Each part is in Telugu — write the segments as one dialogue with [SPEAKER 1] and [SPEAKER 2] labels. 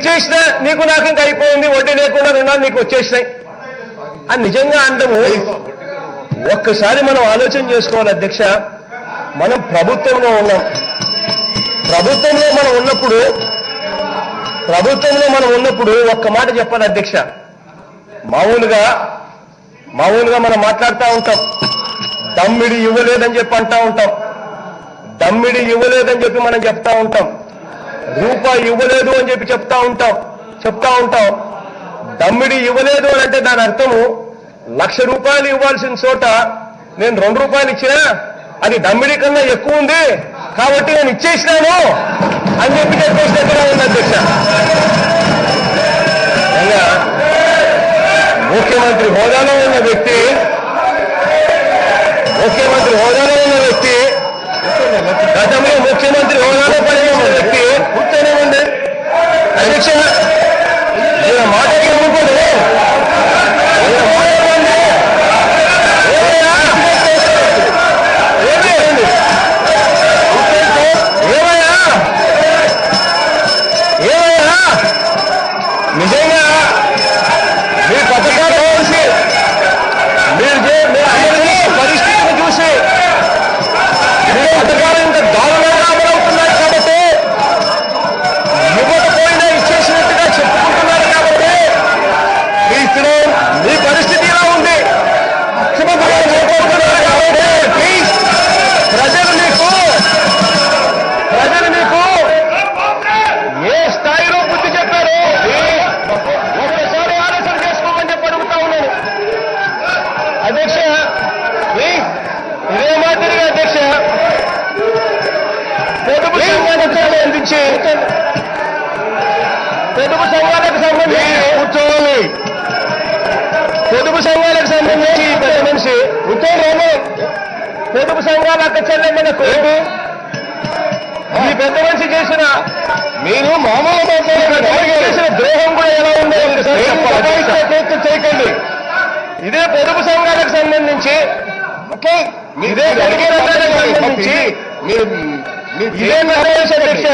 [SPEAKER 1] ఇచ్చేసిన నీకు నాకు ఇంకా అయిపోయింది, వడ్డీ లేకుండా రుణాలు నీకు వచ్చేసినాయి అని నిజంగా అంటాము. ఒక్కసారి మనం ఆలోచన చేసుకోవాలి అధ్యక్ష. మనం ప్రభుత్వంలో ఉన్నాం. ప్రభుత్వంలో మనం ఉన్నప్పుడు ఒక్క మాట చెప్పాలి అధ్యక్ష. మామూలుగా మనం మాట్లాడుతూ ఉంటాం, దమ్మిడి ఇవ్వలేదని చెప్పి అంటా ఉంటాం, దమ్మిడి ఇవ్వలేదని చెప్పి మనం చెప్తా ఉంటాం, రూపాయి ఇవ్వలేదు అని చెప్పి చెప్తా ఉంటాం. దమ్మిడి ఇవ్వలేదు అని అంటే దాని అర్థము 1,00,000 రూపాయలు ఇవ్వాల్సిన చోట నేను 2 రూపాయలు ఇచ్చినా అది దమ్మిడి కన్నా ఎక్కువ ఉంది కాబట్టి నేను ఇచ్చేసినాను అని చెప్పి చెప్పేసినట్టుగా ఉంది అధ్యక్ష. ముఖ్యమంత్రి హోదాలో ఉన్న వ్యక్తి గతంలో ముఖ్యమంత్రి హోదాలో పడిన వ్యక్తి కూర్చొనేమండి అధ్యక్ష. నిజంగా మీ పథకాలు చూసి పరిస్థితిని చూసి మీ పథకాలు ఇంత దారుణంగా అమలవుతున్నాయి కాబట్టి ఇవ్వకపోయినా ఇచ్చేసినట్టుగా చెప్పుకుంటున్నారు కాబట్టి మీ పరిస్థితి ఇలా ఉంది. ముఖ్యమంత్రి గారు చెప్పుకుంటున్నారు కాబట్టి ప్లీజ్ ప్రజలు మీకు ఏ స్థాయిలో బుద్ధి చెప్పారు ఒక్కసారి ఆలోచన చేసుకోమని చెప్పి అడుగుతా ఉన్నాను అధ్యక్ష. ప్లీజ్ ఇదే మాదిరిగా అధ్యక్ష పొదుపు సంఘానికి అందించి పొదుపు సంఘాలకు సంబంధించి కూర్చోవాలి. పొదుపు సంఘాలకు సంబంధించి పెద్ద మనిషి పొదుపు సంఘాల అక్క చెల్లెమ్మలకు ఈ పెద్ద మనిషి చేసిన మీరు మామూలు చేసిన ద్రోహం కూడా ఎలా ఉందో చేయకండి. ఇదే పొదుపు సంఘాలకు సంబంధించి ఇదే సంబంధించి ఇదే నిర్ణయించే అధ్యక్ష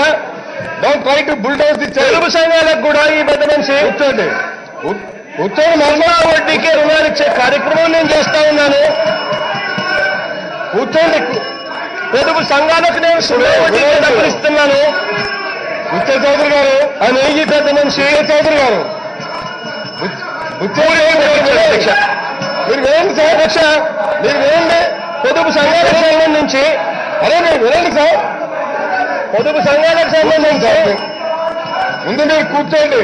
[SPEAKER 1] పొదుపు సంఘాలకు కూడా ఈ పెద్ద మనిషి మహిళా వడ్డీకే రుణాలు ఇచ్చే కార్యక్రమం నేను చేస్తా ఉన్నాను. కూర్చోండి. పొదుపు సంఘాలకు నేను వడ్డీకే డబ్బులు ఇస్తున్నాను చౌదరి గారు అని ఈ పెద్ద మనిషి చౌదరి గారు మీరు వేయండి సార్ అధ్యక్ష. మీరు వేయండి. పొదుపు సంఘాలకు సంబంధించి మీరు వినండి సార్. పొదుపు సంఘాలకు సంబంధించి ముందు మీరు కూర్చోండి.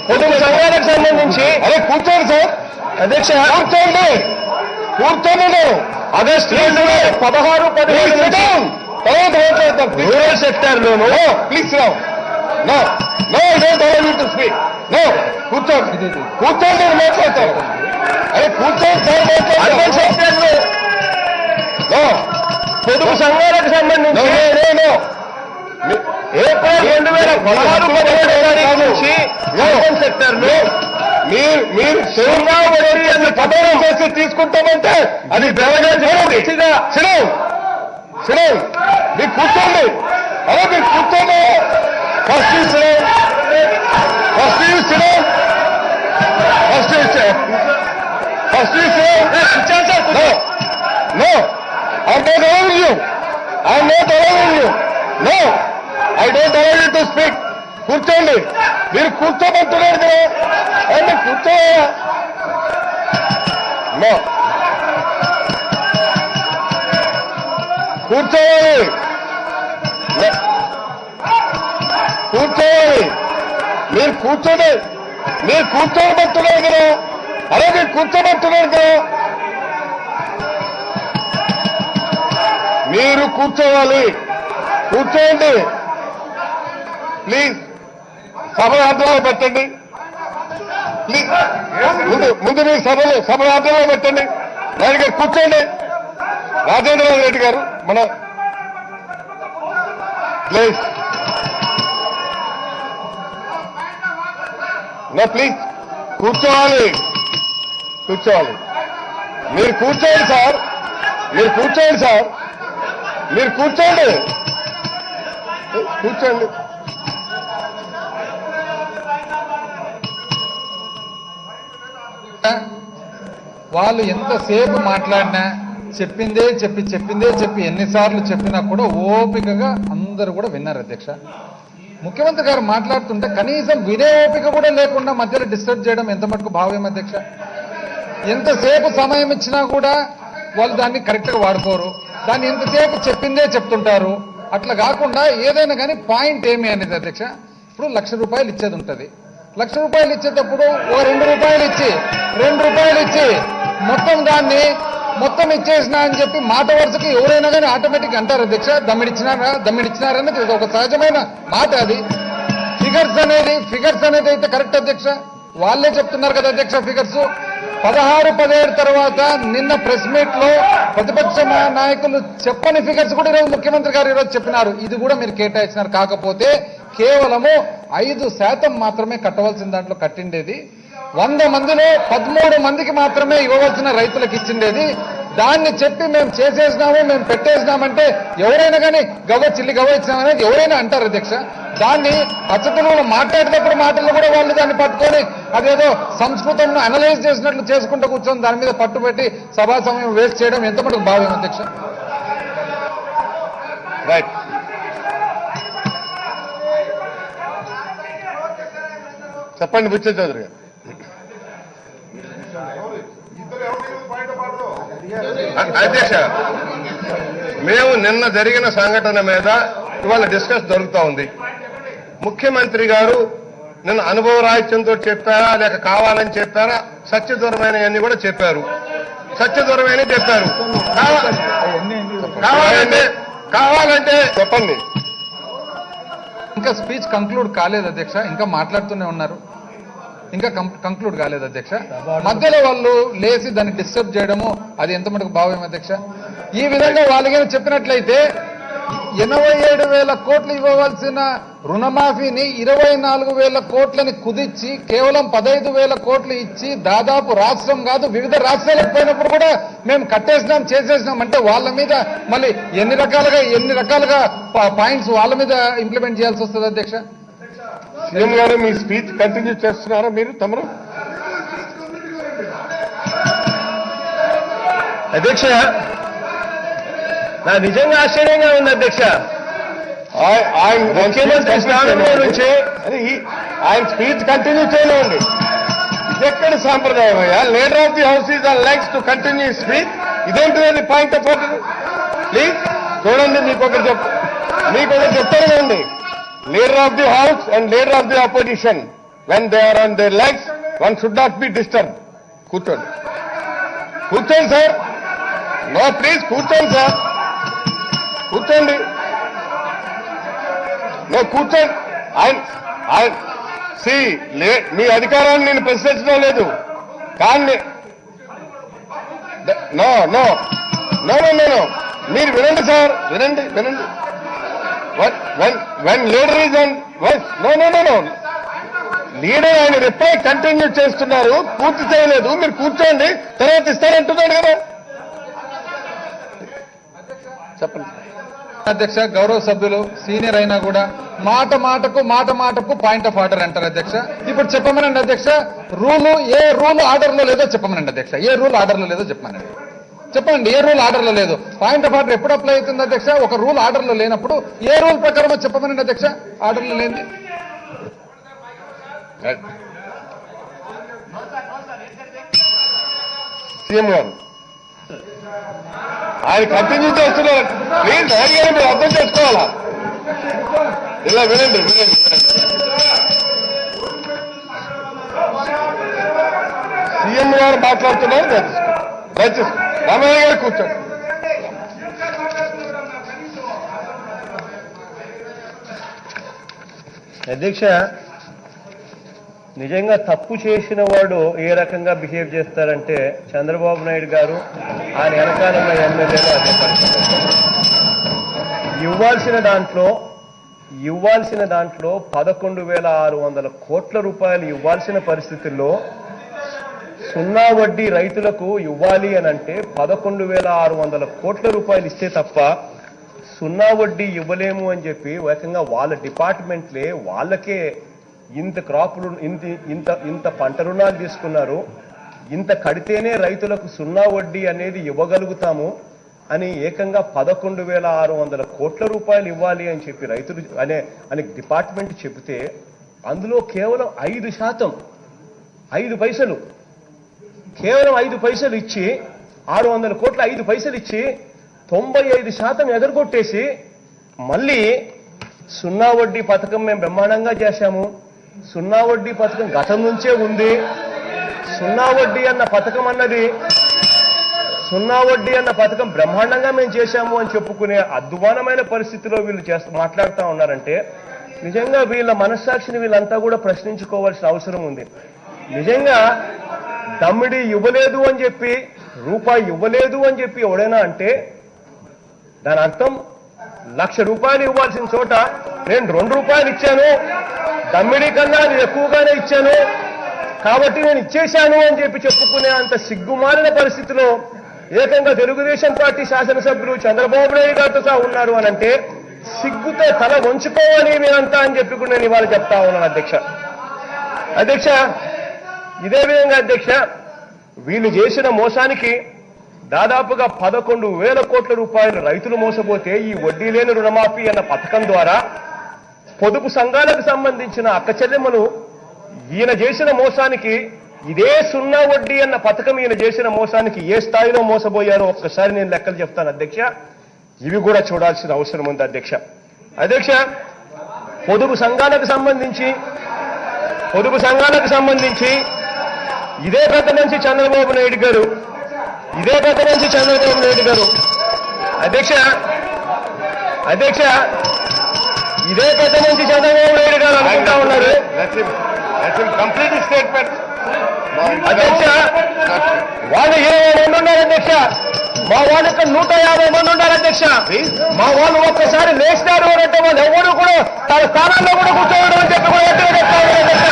[SPEAKER 1] పొదుపు సంఘాలకు సంబంధించి కూర్చోండి సార్ అధ్యక్ష. కూర్చోండి. ఆగస్టు 16-17 రూరల్ సెక్టర్ లోను please no I don't allow you to speak. No కూర్చోండి మాట్లాడతారు. కూర్చోండి అర్బన్ సెక్టర్ లో పొదుపు సంఘాలకు సంబంధించి ఏప్రిల్ 2016-17 నుంచి అర్బన్ సెక్టర్ లో మీరు సున్నా వడ్డీ అని పదవి చేసి తీసుకుంటామంటే అది సిరం మీరు కూర్చోండి. మీరు కూర్చోండి. First I don't allow you to speak. కూర్చోండి. మీరు కూర్చోమంటున్నారు కదా మీరు కూర్చోయా. కూర్చోవాలి. మీరు కూర్చోమంటున్నారు కదా మీరు కూర్చోమంటున్నారు కదా మీరు కూర్చోవాలి. కూర్చోండి ప్లీజ్. సభ ఆటలో పెట్టండి ప్లీజ్. ముందు మీరు సభ ఆటలో పెట్టండి. నాయుడు గారు కూర్చోండి. రాజేంద్రనాథ్ రెడ్డి గారు మన ప్లీజ్ ప్లీజ్ కూర్చోవాలి. మీరు కూర్చోండి సార్. కూర్చోండి.
[SPEAKER 2] వాళ్ళు ఎంతసేపు మాట్లాడినా చెప్పిందే చెప్పి ఎన్నిసార్లు చెప్పినా కూడా ఓపికగా అందరూ కూడా విన్నారు అధ్యక్ష. ముఖ్యమంత్రి గారు మాట్లాడుతుంటే కనీసం వినే ఓపిక కూడా లేకుండా మధ్యలో డిస్టర్బ్ చేయడం ఎంత మటుకు భావ్యం అధ్యక్ష? ఎంతసేపు సమయం ఇచ్చినా కూడా వాళ్ళు దాన్ని కరెక్ట్గా వాడుకోరు, దాన్ని ఎంతసేపు చెప్పిందే చెప్తుంటారు. అట్లా కాకుండా ఏదైనా కానీ పాయింట్ ఏమి అనేది అధ్యక్ష, ఇప్పుడు ₹1,00,000 ఇచ్చేది ఉంటుంది. ₹1,00,000 ఇచ్చేటప్పుడు ఓ ₹2 ఇచ్చి మొత్తం ఇచ్చేసిన అని చెప్పి మాట వరుసకి ఎవరైనా కానీ ఆటోమేటిక్ అంటారు అధ్యక్ష, దమ్మిడిచ్చినారనేది ఒక సహజమైన మాట. అది ఫిగర్స్ అనేది అయితే కరెక్ట్ అధ్యక్ష, వాళ్ళే చెప్తున్నారు కదా అధ్యక్ష. ఫిగర్స్ 16-17 తర్వాత నిన్న ప్రెస్ మీట్ లో ప్రతిపక్ష నాయకులు చెప్పని ఫిగర్స్ కూడా ఈరోజు ముఖ్యమంత్రి గారు ఈరోజు చెప్పినారు. ఇది కూడా మీరు కేటాయించినారు. కాకపోతే కేవలము 5% మాత్రమే కట్టవలసిన దాంట్లో కట్టిండేది. 100 మందిలో 13 మందికి మాత్రమే ఇవ్వవలసిన రైతులకు ఇచ్చిండేది. దాన్ని చెప్పి మేము చేసేసినాము, మేము పెట్టేసినామంటే ఎవరైనా కానీ చిల్లి గవ్వ ఇచ్చినామనేది ఎవరైనా అంటారు అధ్యక్ష. దాన్ని పచ్చతనంలో మాట్లాడేటప్పుడు మాటల్లో కూడా వాళ్ళు దాన్ని పట్టుకొని అదేదో సంస్కృతంను అనలైజ్ చేసినట్లు చేసుకుంటూ కూర్చొని దాని మీద పట్టుబెట్టి సభా సమయం వేస్ట్ చేయడం ఎంత మటుకు భావ్యం అధ్యక్ష?
[SPEAKER 1] రైట్. చెప్పండి బుచ్చయ్య చౌదరి గారు. అధ్యక్ష, మేము నిన్న జరిగిన సంఘటన మీద ఇవాళ డిస్కస్ జరుగుతూ ఉంది. ముఖ్యమంత్రి గారు నిన్న అనుభవ రాహిత్యంతో చెప్పారా లేక కావాలని చెప్పారా? సత్యదూరమైనవన్నీ కూడా చెప్పారు. సత్యదూరమైన చెప్పారు. కావాలంటే చెప్పండి.
[SPEAKER 2] ఇంకా స్పీచ్ కంక్లూడ్ కాలేదు అధ్యక్ష, ఇంకా మాట్లాడుతూనే ఉన్నారు. ఇంకా కంక్లూడ్ కాలేదు అధ్యక్ష. మధ్యలో వాళ్ళు లేచి దాన్ని డిస్టర్బ్ చేయడము అది ఎంత మటుకు భావ్యం అధ్యక్ష? ఈ విధంగా వాళ్ళకి చెప్పినట్లయితే 87,000 కోట్లు ఇవ్వవలసిన రుణమాఫీని 24,000 కోట్లని కుదిర్చి కేవలం 15,000 కోట్లు ఇచ్చి దాదాపు రాష్ట్రం కాదు వివిధ రాష్ట్రాలకు పోయినప్పుడు కూడా మేము కట్టేసినాం చేసేసినాం అంటే వాళ్ళ మీద మళ్ళీ ఎన్ని రకాలుగా పాయింట్స్ వాళ్ళ మీద ఇంప్లిమెంట్ చేయాల్సి వస్తుంది అధ్యక్ష?
[SPEAKER 1] సీఎం గారు మీ స్పీచ్ కంటిన్యూ చేస్తున్నారా మీరు తమరు? అధ్యక్ష, నా నిజంగా ఆశ్చర్యంగా ఉంది అధ్యక్ష. ముఖ్యమంత్రి స్థానంలో నుంచి ఆయన స్పీచ్ కంటిన్యూ చేయలేండి. ఇదెక్కడ సాంప్రదాయం అయ్యా? Leader of the house is on likes to continue speech. ఇదేంటిదండి పాయింట్ ఆఫ్ ఆర్డర్? ప్లీజ్ చూడండి, మీకు ఒకటి చెప్తాను కదండి. Leader of the House and leader of the opposition, when they are on their legs, one should not be disturbed. Kurchandi, sir. No, please, Kurchandi, sir. Kurchandi. No, Kurchandi. I see, మీ అధికారాన్ని నేను ప్రశ్నించడం లేదు. కానీ no. మీరు వినండి సార్, వినండి. When leader is on, no. Leader ఆయన రిప్లై కంటిన్యూ చేస్తున్నారు, పూర్తి చేయలేదు. మీరు కూర్చోండి, తర్వాత ఇస్తారంటున్నాడు కదా. చెప్పండి
[SPEAKER 2] అధ్యక్ష. గౌరవ సభ్యులు సీనియర్ అయినా కూడా మాటకు పాయింట్ ఆఫ్ ఆర్డర్ అంటారు అధ్యక్ష. ఇప్పుడు చెప్పమనండి అధ్యక్ష, ఏ రూల్ ఆర్డర్ లో లేదో చెప్పమనండి అధ్యక్ష. ఏ రూల్ ఆర్డర్ లో లేదో చెప్పమనండి. చెప్పండి, ఏ రూల్ ఆర్డర్ లో లేదు. పాయింట్ ఆఫ్ ఆర్డర్ ఎప్పుడు అప్లై అవుతుంది అధ్యక్ష? ఒక రూల్ ఆర్డర్ లో లేనప్పుడు ఏ రూల్ ప్రకారం చెప్పమనండి అధ్యక్ష. ఆర్డర్ లో లేనిది
[SPEAKER 1] సీఎం గారు ఆయన కంటిన్యూ చేస్తున్నారు. ప్లీజ్ అడిగారు, మీరు అర్థం చేసుకోవాలా? ఇలా వినండి. సీఎం గారు మాట్లాడుతున్నారు, దయచేసి రామయ్య గారు కూర్చోండి.
[SPEAKER 3] అధ్యక్ష, నిజంగా తప్పు చేసిన వాడు ఏ రకంగా బిహేవ్ చేస్తారంటే చంద్రబాబు నాయుడు గారు ఆయన వెనకాల ఉన్న ఎమ్మెల్యేలు అదే పరిస్థితి. ఇవ్వాల్సిన దాంట్లో 11,600 కోట్ల రూపాయలు ఇవ్వాల్సిన పరిస్థితుల్లో సున్నా వడ్డీ రైతులకు ఇవ్వాలి అనంటే 11,600 కోట్ల రూపాయలు ఇస్తే తప్ప సున్నా వడ్డీ ఇవ్వలేము అని చెప్పి ఏకంగా వాళ్ళ డిపార్ట్మెంట్లే వాళ్ళకే ఇంత క్రాప్ ఇంత పంట రుణాలు తీసుకున్నారు. ఇంత కడితేనే రైతులకు సున్నా వడ్డీ అనేది ఇవ్వగలుగుతాము అని ఏకంగా 11,600 కోట్ల రూపాయలు ఇవ్వాలి అని చెప్పి రైతులు అనే డిపార్ట్మెంట్ చెబితే అందులో కేవలం 5%, 5 పైసలు, కేవలం 5 పైసలు ఇచ్చి 600 కోట్ల 5 పైసలు ఇచ్చి 95% ఎగరగొట్టేసి మళ్ళీ సున్నా వడ్డీ పథకం మేము బ్రహ్మాండంగా చేశాము, సున్నా వడ్డీ పథకం గతం నుంచే ఉంది, సున్నా వడ్డీ అన్న పథకం బ్రహ్మాండంగా మేము చేశాము అని చెప్పుకునే అద్భుతమైన పరిస్థితిలో వీళ్ళు మాట్లాడుతూ ఉన్నారంటే నిజంగా వీళ్ళ మనస్సాక్షిని వీళ్ళంతా కూడా ప్రశ్నించుకోవాల్సిన అవసరం ఉంది. నిజంగా దమ్మిడి ఇవ్వలేదు అని చెప్పి, రూపాయి ఇవ్వలేదు అని చెప్పి ఎవడైనా అంటే దాని అర్థం 1,00,000 రూపాయలు ఇవ్వాల్సిన చోట నేను 2 రూపాయలు ఇచ్చాను, దమ్మిడి కన్నా నేను ఎక్కువగానే ఇచ్చాను కాబట్టి నేను ఇచ్చేశాను అని చెప్పి చెప్పుకునే అంత సిగ్గుమాలిన పరిస్థితిలో ఏకంగా తెలుగుదేశం పార్టీ శాసనసభ్యులు చంద్రబాబు నాయుడు గారితో సహా ఉన్నారు అని అంటే సిగ్గుతో తల వంచుకోవాలి మీరంతా అని చెప్పి కూడా నేను ఇవాళ చెప్తా ఉన్నాను అధ్యక్ష. ఇదే విధంగా అధ్యక్ష, వీళ్ళు చేసిన మోసానికి దాదాపుగా 11,000 కోట్ల రూపాయలు రైతులు మోసపోతే ఈ వడ్డీ లేని రుణమాఫీ అన్న పథకం ద్వారా పొదుపు సంఘాలకు సంబంధించిన అక్కచెల్లెమ్మలు ఈయన చేసిన మోసానికి, ఇదే సున్నా వడ్డీ అన్న పథకం ఈయన చేసిన మోసానికి ఏ స్థాయిలో మోసపోయారో ఒక్కసారి నేను లెక్కలు చెప్తాను అధ్యక్ష. ఇవి కూడా చూడాల్సిన అవసరం ఉంది అధ్యక్ష. పొదుపు సంఘాలకు సంబంధించి ఇదే పెద్ద నుంచి చంద్రబాబు నాయుడు గారు అధ్యక్ష ఇదే పెద్ద నుంచి చంద్రబాబు నాయుడు గారు అనుకుంటా ఉన్నారు
[SPEAKER 1] కంప్లీట్ స్టేట్మెంట్.
[SPEAKER 3] అధ్యక్ష. వాళ్ళు 20 మంది ఉన్నారు అధ్యక్ష, మా వాళ్ళు ఇక్కడ 150 మంది ఉన్నారు అధ్యక్ష. మా వాళ్ళు ఒక్కసారి లేచినారు అని అంటే వాళ్ళు ఎవరు కూడా తన స్థానాల్లో కూడా కూర్చోవడం అని చెప్పి కూడా ఎత్తుగా చెప్తా ఉన్నారు అధ్యక్ష.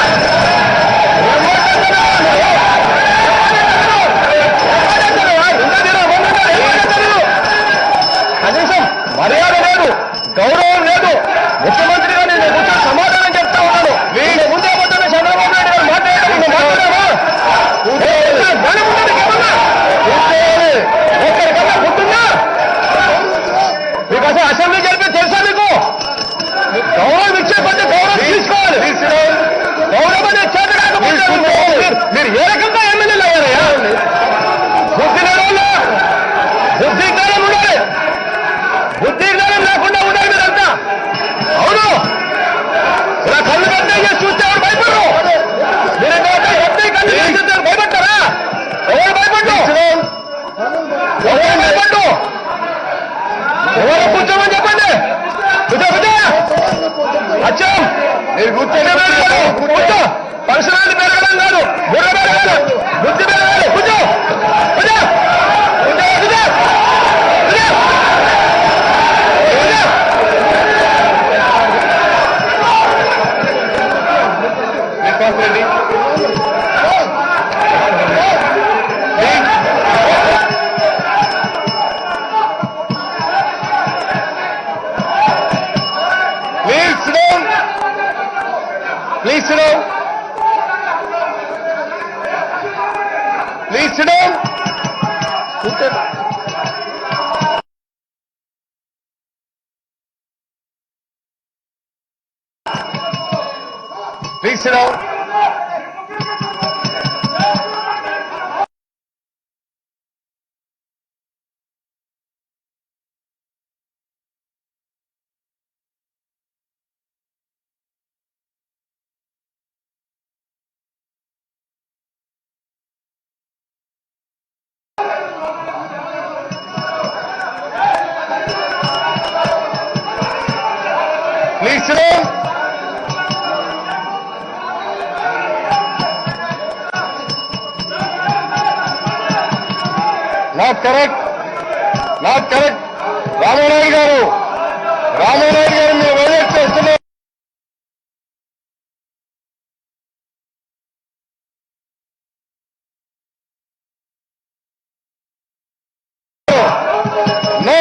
[SPEAKER 3] కనీసం మర్యాద లేదు, గౌరవం లేదు. ముఖ్యమంత్రిగా నేను కూర్చొని సమాధానం చెప్తా ఉన్నాను. నేను ముందే పోతున్న చంద్రబాబు నాయుడు గారు మాట్లాడేటప్పుడు ఒక్కరికన్నా గుర్తుందా మీకు? అసలు అసెంబ్లీ జరిపి తెలుసా మీకు? గౌరవం ఇచ్చే కొద్ది గౌరవం తీసుకోవాలి. గౌరవం అనేది చేత కాకపోతే మీరు ఏ రకంగా ఎమ్మెల్యేలు అయ్యారయ్యా? బుద్ధి లేకుండా, బుద్ధి జ్ఞానం ఉండాలి, బుద్ధి జ్ఞానం లేకుండా ఉండాలి మీరంతా. అవును, ఇలా కళ్ళు పెద్ద చేసి చూస్తే ఎవరు భయపడరు. మీరు కళ్ళు చేస్తే భయపడతారా? ఎవరు భయపడ్డు? ఎవరు కూర్చోమని చెప్పండి. అచ్చా మీరు కూర్చో. పరిసరాలు పెరగడం కాదు, బుర్ర పెరగాలి, బుద్ధి పెరగాలి. కూర్చో. Please sit down. Please sit down. Please sit down. Please sit down. Not correct. Ramarayudu గారు మీరు వైలెట్ చేస్తున్నారు. No.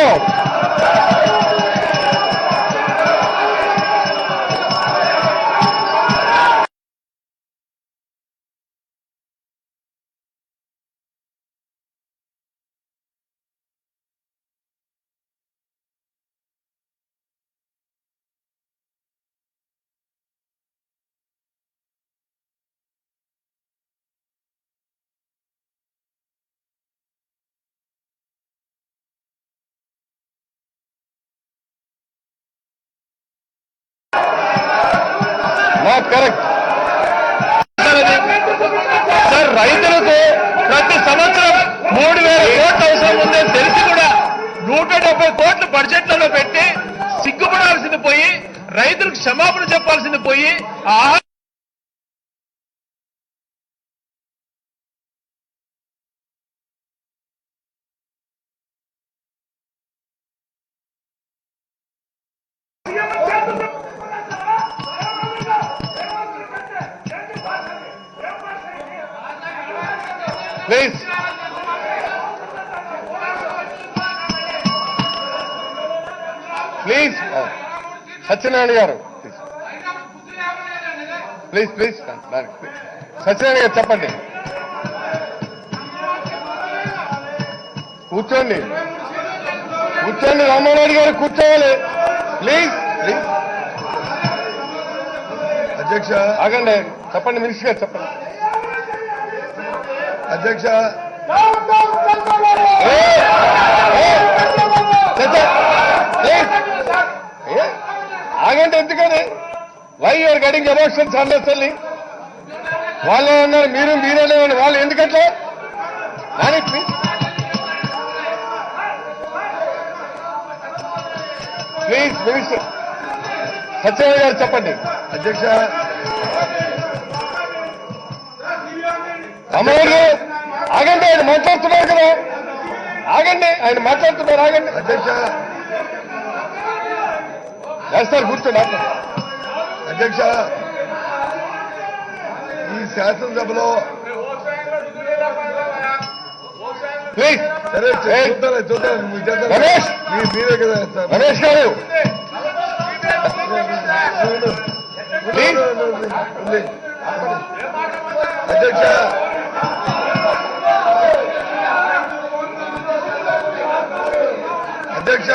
[SPEAKER 2] కరెక్ట్.
[SPEAKER 1] సార్ రైతులకు ప్రతి సంవత్సరం 3,000 కోట్లు అవసరం ఉందని తెలిసి కూడా 170 కోట్లు బడ్జెట్లలో పెట్టి సిగ్గుపడాల్సింది పోయి రైతులకు క్షమాపణ చెప్పాల్సింది పోయి ఆహార
[SPEAKER 2] ప్లీజ్ ప్లీజ్ సత్యనారాయణ గారు ప్లీజ్ ప్లీజ్ సత్యనారాయణ గారు చెప్పండి. కూర్చోండి కూర్చోండి రామారాయుడు గారు కూర్చోవాలి. ప్లీజ్ ప్లీజ్
[SPEAKER 3] అధ్యక్ష
[SPEAKER 2] ఆగండి. చెప్పండి మినిస్టర్ గారు చెప్పండి.
[SPEAKER 3] అధ్యక్ష
[SPEAKER 2] ఆగండి. ఎందుకని why you are getting emotions unnecessary? వాళ్ళు అన్నారు మీరేనే వాళ్ళు ఎందుకంటే ప్లీజ్ మినిస్టర్ సత్యనారాయణ గారు చెప్పండి.
[SPEAKER 3] అధ్యక్ష
[SPEAKER 2] అమరావతి గారు ఆగండి. ఆయన మాట్లాడుతున్నారు కదా, ఆగండి. ఆయన మాట్లాడుతున్నారు, ఆగండి.
[SPEAKER 3] అధ్యక్ష
[SPEAKER 2] వేస్తారు కూర్చోండి.
[SPEAKER 3] అధ్యక్ష ఈ శాసనసభలో
[SPEAKER 2] ప్లీజ్
[SPEAKER 3] సరే చూద్దాం
[SPEAKER 2] రమేష్.
[SPEAKER 3] మీరే కదా సార్.
[SPEAKER 2] రమేష్ గారు ప్లీజ్.
[SPEAKER 3] అధ్యక్ష అధ్యక్ష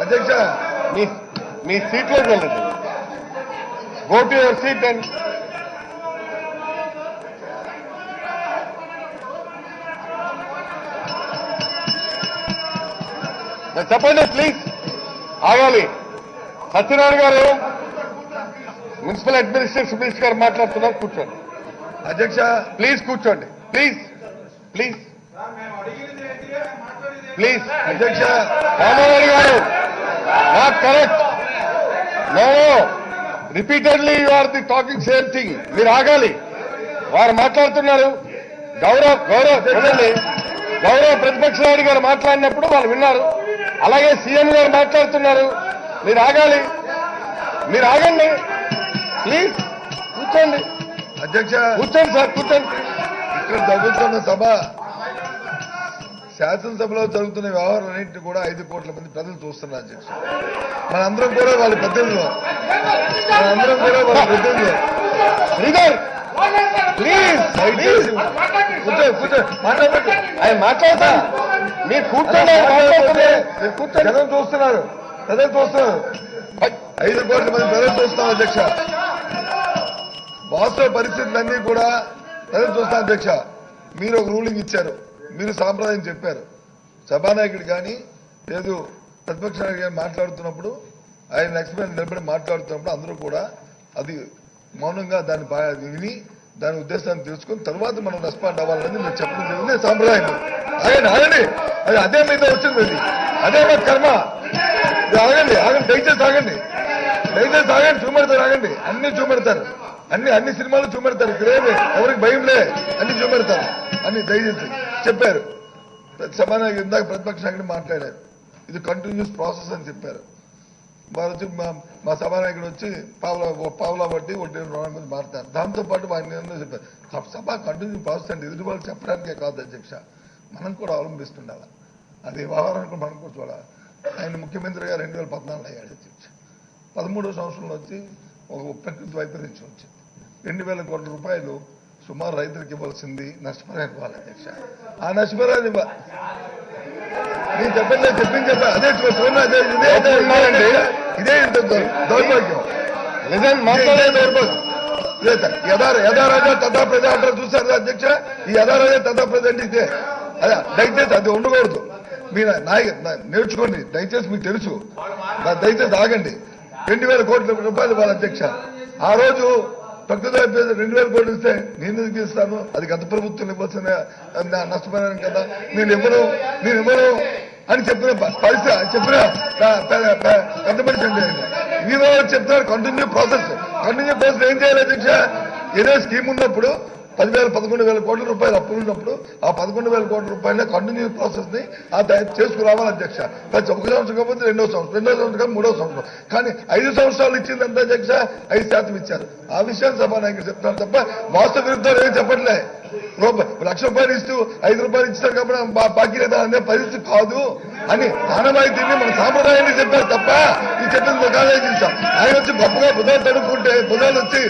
[SPEAKER 3] అధ్యక్ష
[SPEAKER 2] మీ సీట్లోకి వెళ్ళండి. Go to your seat and చెప్పండి. ప్లీజ్ ఆగాలి. సత్యనారాయణ గారు మున్సిపల్ అడ్మినిస్ట్రేషన్ మినిస్టర్ గారు మాట్లాడుతున్నారు. కూర్చోండి
[SPEAKER 3] అధ్యక్ష
[SPEAKER 2] ప్లీజ్. కూర్చోండి ప్లీజ్ ప్లీజ్ ప్లీజ్.
[SPEAKER 3] అధ్యక్ష
[SPEAKER 2] రామారావు గారు not correct. No repeatedly you are the talking same thing. మీరు ఆగాలి. వారు మాట్లాడుతున్నారు. గౌరవ ప్రతిపక్ష నాయుడు గారు మాట్లాడినప్పుడు వాళ్ళు విన్నారు. అలాగే సీఎం గారు మాట్లాడుతున్నారు. మీరు ఆగాలి. మీరు ఆగండి ప్లీజ్. కూర్చోండి
[SPEAKER 3] అధ్యక్ష
[SPEAKER 2] కూర్చోండి సార్ కూర్చోండి.
[SPEAKER 3] ఇక్కడ జరుగుతున్న సభ శాసనసభలో జరుగుతున్న వ్యవహారాలన్నింటినీ కూడా 5 కోట్ల మంది ప్రజలు చూస్తున్నారు అధ్యక్ష. మనందరం కూడా వాళ్ళ ప్రతినిధులు.
[SPEAKER 2] శ్రీధర్ ప్లీజ్
[SPEAKER 3] దయచేసి కూర్చో మాట్లాడండి.
[SPEAKER 2] ఆయన మాట్లాడతా. మీరు కూర్చోండి. మీరు కూర్చోండి.
[SPEAKER 3] జనం చూస్తున్నారు. ప్రజలు చూస్తున్నారు. 5 కోట్ల మంది ప్రజలు చూస్తున్నారు అధ్యక్ష. వాస్తవ పరిస్థితులన్నీ కూడా ప్రజలు చూస్తున్నారు అధ్యక్ష. మీరు ఒక రూలింగ్ ఇచ్చారు. మీరు సాంప్రదాయం చెప్పారు. సభానాయకుడు కానీ లేదు ప్రతిపక్ష నాయకుడు కానీ మాట్లాడుతున్నప్పుడు ఆయన ఎక్స్పీరియన్స్ నిలబడి మాట్లాడుతున్నప్పుడు అందరూ కూడా అది మౌనంగా దాన్ని విని దాని ఉద్దేశాన్ని తెలుసుకుని తర్వాత మనం రెస్పాండ్ అవ్వాలని మీరు చెప్పడం జరిగింది. సాంప్రదాయం ఆగండి. అది అదే మీద వచ్చింది. అదే మా కర్మ. ఆగండి దయచేసి ఆగండి. చూపెడతారు. ఆగండి. అన్ని చూపెడతారు. అన్ని సినిమాలు చూపెడతారు. ఇక్కడేమి ఎవరికి భయం లే. అన్ని చూపెడతారు. అన్ని దయచేసి చెప్పారు. సమానంగా ఇందాక ప్రతిపక్ష నాయకుడు మాట్లాడారు. ఇది కంటిన్యూస్ ప్రాసెస్ అని చెప్పారు. వారు వచ్చి మా సభానాయకుడు వచ్చి పావులా బట్టి 1 మంది మాట్లాడారు. దాంతో పాటు ఆయన చెప్పారు సభ కంటిన్యూ ప్రాసెస్ అంటే ఎదుటి వాళ్ళు చెప్పడానికే కాదు అధ్యక్ష, మనం కూడా అవలంబిస్తుండాలి. అది వ్యవహారానికి మనం కూడా చూడాలి. ఆయన ముఖ్యమంత్రిగా 2014 అయ్యాడు అధ్యక్ష. 13వ సంవత్సరంలో వచ్చి ఒక ప్రకృతి వైపరీత్యం వచ్చింది. 2,000 కోట్ల రూపాయలు సుమారు రైతులకు ఇవ్వాల్సింది నష్టపరిహారం ఇవ్వాలి అధ్యక్ష. ఆ నష్టపరిహారం నేను చెప్పింది అదే ఇదే దౌర్భాగ్యం. యథారాజా తథా ప్రజ అంటారు చూశారు అధ్యక్ష. ఈ యథారాజా తథా ప్రజ అంటే ఇదే. అదే దయచేసి అది ఉండకూడదు.
[SPEAKER 4] మీరు నేర్చుకోండి, దయచేసి మీకు తెలుసు, దయచేసి ఆగండి. 2,000 కోట్ల రూపాయలు వాళ్ళ అధ్యక్ష. ఆ రోజు ప్రకృతి 2,000 కోట్లు ఇస్తే నేను ఎందుకు ఇస్తాను? అది గత ప్రభుత్వం ఇవ్వాల్సిన నష్టపోయాను కదా, నేను ఇవ్వను అని చెప్పిన పరిస్థితి చెప్పిన పెద్ద మనిషి అండి. మీరు చెప్తున్నారు కంటిన్యూ ప్రాసెస్ ఏం చేయాలి అధ్యక్ష? ఏదో స్కీమ్ ఉన్నప్పుడు 11,000 కోట్ల రూపాయలు అప్పులు ఉన్నప్పుడు ఆ 11,000 కోట్ల రూపాయల కంటిన్యూ ప్రాసెస్ ని చేసుకురావాలి అధ్యక్ష. ప్రతి 1 సంవత్సరం కాకపోతే 2వ సంవత్సరం కానీ 3వ సంవత్సరం, కానీ 5 సంవత్సరాలు ఇచ్చిందంటే అధ్యక్ష 5% ఇచ్చారు. ఆ విషయాన్ని సభానాయకులు చెప్తున్నారు తప్ప వాస్తవ విరుద్ధాలు ఏం చెప్పట్లే. ₹1,00,000 ఇస్తూ 5 రూపాయలు ఇచ్చారు కాబట్టి బాకీ లేదా అనే పరిస్థితి కాదు అని ఆనవాయితీని మన సాంప్రదాయాన్ని చెప్పారు తప్ప ఈ చెప్పింది కాదేశాం. ఆయన వచ్చి గొప్పగా బుధాలు తడుపుకుంటే బుధాలు వచ్చి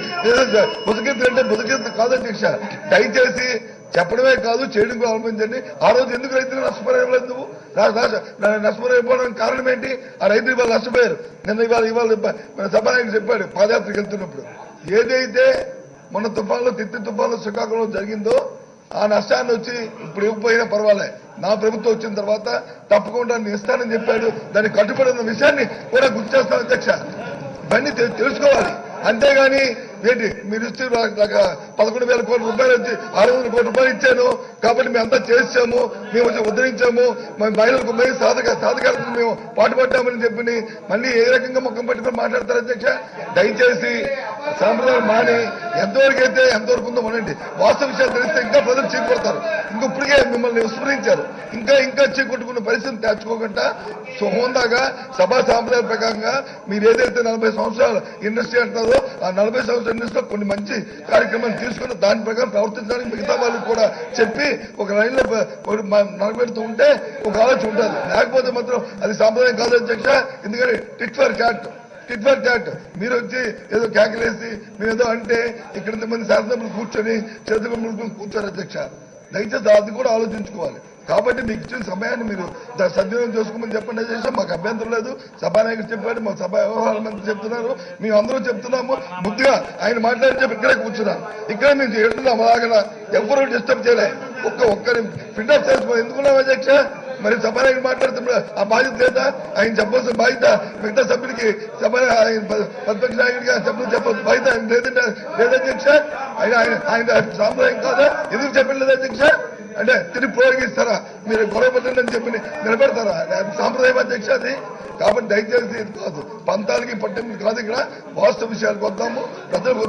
[SPEAKER 4] బుధకీర్తి అంటే బుధకీర్తి కాదు అధ్యక్ష. దయచేసి చెప్పడమే కాదు చేయడం కూడా ఆలోచించండి. ఆ రోజు ఎందుకు రైతులు నష్టపోయారు? నువ్వు నష్టపోయిపోవడానికి కారణం ఏంటి? ఆ రైతులు ఇవాళ నష్టపోయారు. నిన్న ఇవాళ సభానాయకుడు చెప్పాడు పాదయాత్రకు వెళ్తున్నప్పుడు, ఏదైతే మొన్న తుఫాన్లో తిత్తి తుఫాన్లో శ్రీకాకుళంలో జరిగిందో ఆ నష్టాన్ని వచ్చి ఇప్పుడు ఇవ్వకపోయినా పర్వాలే, నా ప్రభుత్వం వచ్చిన తర్వాత తప్పకుండా నేను ఇస్తానని చెప్పాడు. దానికి కట్టుబడి ఉన్న విషయాన్ని కూడా గుర్తు చేస్తాను అధ్యక్ష. ఇవన్నీ తెలుసుకోవాలి. అంతేగాని ఏంటి మీరు ఇచ్చి 11,000 కోట్ల రూపాయలు వచ్చి 600 కోట్ల రూపాయలు ఇచ్చాను కాబట్టి మేము అంతా చేసాము, మేము వచ్చి ఉద్ధరించాము, మహిళలకు సాధకాలకు మేము పాటుపడ్డామని చెప్పి మళ్ళీ ఏ రకంగా ముఖం పెట్టుకుని మాట్లాడతారు అధ్యక్ష? దయచేసి సాంప్రదాయం మాని ఎంతవరకు అయితే ఎంతవరకు ఉందో మనండి. వాస్తవ విషయాలు తెలిస్తే ఇంకా ప్రజలు చీకొడతారు. ఇప్పటికే మిమ్మల్ని విస్మరించారు. ఇంకా చీకొట్టుకున్న పరిస్థితిని తెచ్చుకోకుండా హోందాగా సభా సాంప్రదాయ ప్రకారంగా మీరు ఏదైతే 40 సంవత్సరాలు ఇండస్ట్రీ అంటారో ఆ 40 సంవత్సరాల ఇండస్ట్రీలో కొన్ని మంచి కార్యక్రమాలు తీసుకుని దాని ప్రకారం ప్రవర్తించడానికి మిగతా వాళ్ళకి కూడా చెప్పి ఒక లైన్లో నడబెడుతూ ఉంటే ఒక ఆలోచన ఉంటుంది. లేకపోతే మాత్రం అది సాంప్రదాయం కాదు అధ్యక్ష. ఎందుకంటే టిట్ ఫర్ ట్యాట్ మీరు వచ్చి ఏదో కేకలేసి మీరు ఏదో అంటే ఇక్కడ ఇంతమంది శాసనసభ్యులు కూర్చొని చేతులు కూర్చోరు అధ్యక్ష. దయచేసి అది కూడా ఆలోచించుకోవాలి. కాబట్టి మీకు ఇచ్చిన సమయాన్ని మీరు సద్వినియోగం చేసుకోమని చెప్పండి అధ్యక్ష. మాకు అభ్యంతరం లేదు. సభానాయకుడు చెప్పాడు, మా సభా వ్యవహారాల మంత్రి చెప్తున్నారు, మేము అందరూ చెప్తున్నాము. ముద్దుగా ఆయన మాట్లాడి చెప్పి ఇక్కడే కూర్చున్నాం. ఇక్కడ మేము చేస్తున్నాం. అలాగలా ఎవరు డిస్టర్బ్ చేయలే. ఒక్కరి ఫిట్అప్ చేసుకోవాలి. ఎందుకున్నాం అధ్యక్ష? మరి సభానాయకుడు మాట్లాడుతున్నా ఆ బాధ్యత లేదా? ఆయన చెప్పాల్సిన బాధ్యత మిగతా సభ్యులకి ప్రతిపక్ష నాయకుడిగా చెప్పాల్సిన బాధ్యత ఆయన లేదధ్యక్ష. ఆయన సాంప్రదాయం కాదా? ఎందుకు చెప్పలేదు అధ్యక్ష? అంటే తిరిగి ప్రోగిస్తారా? మీరు గొడవ పెట్టండి చెప్పి నిలబెడతారా? సాంప్రదాయం అధ్యక్ష అది. కాబట్టి దయచేసి ఇది కాదు, పంతాలకి పట్టింది కాదు. ఇక్కడ వాస్తవ విషయాలకు వద్దాము. ప్రజలకు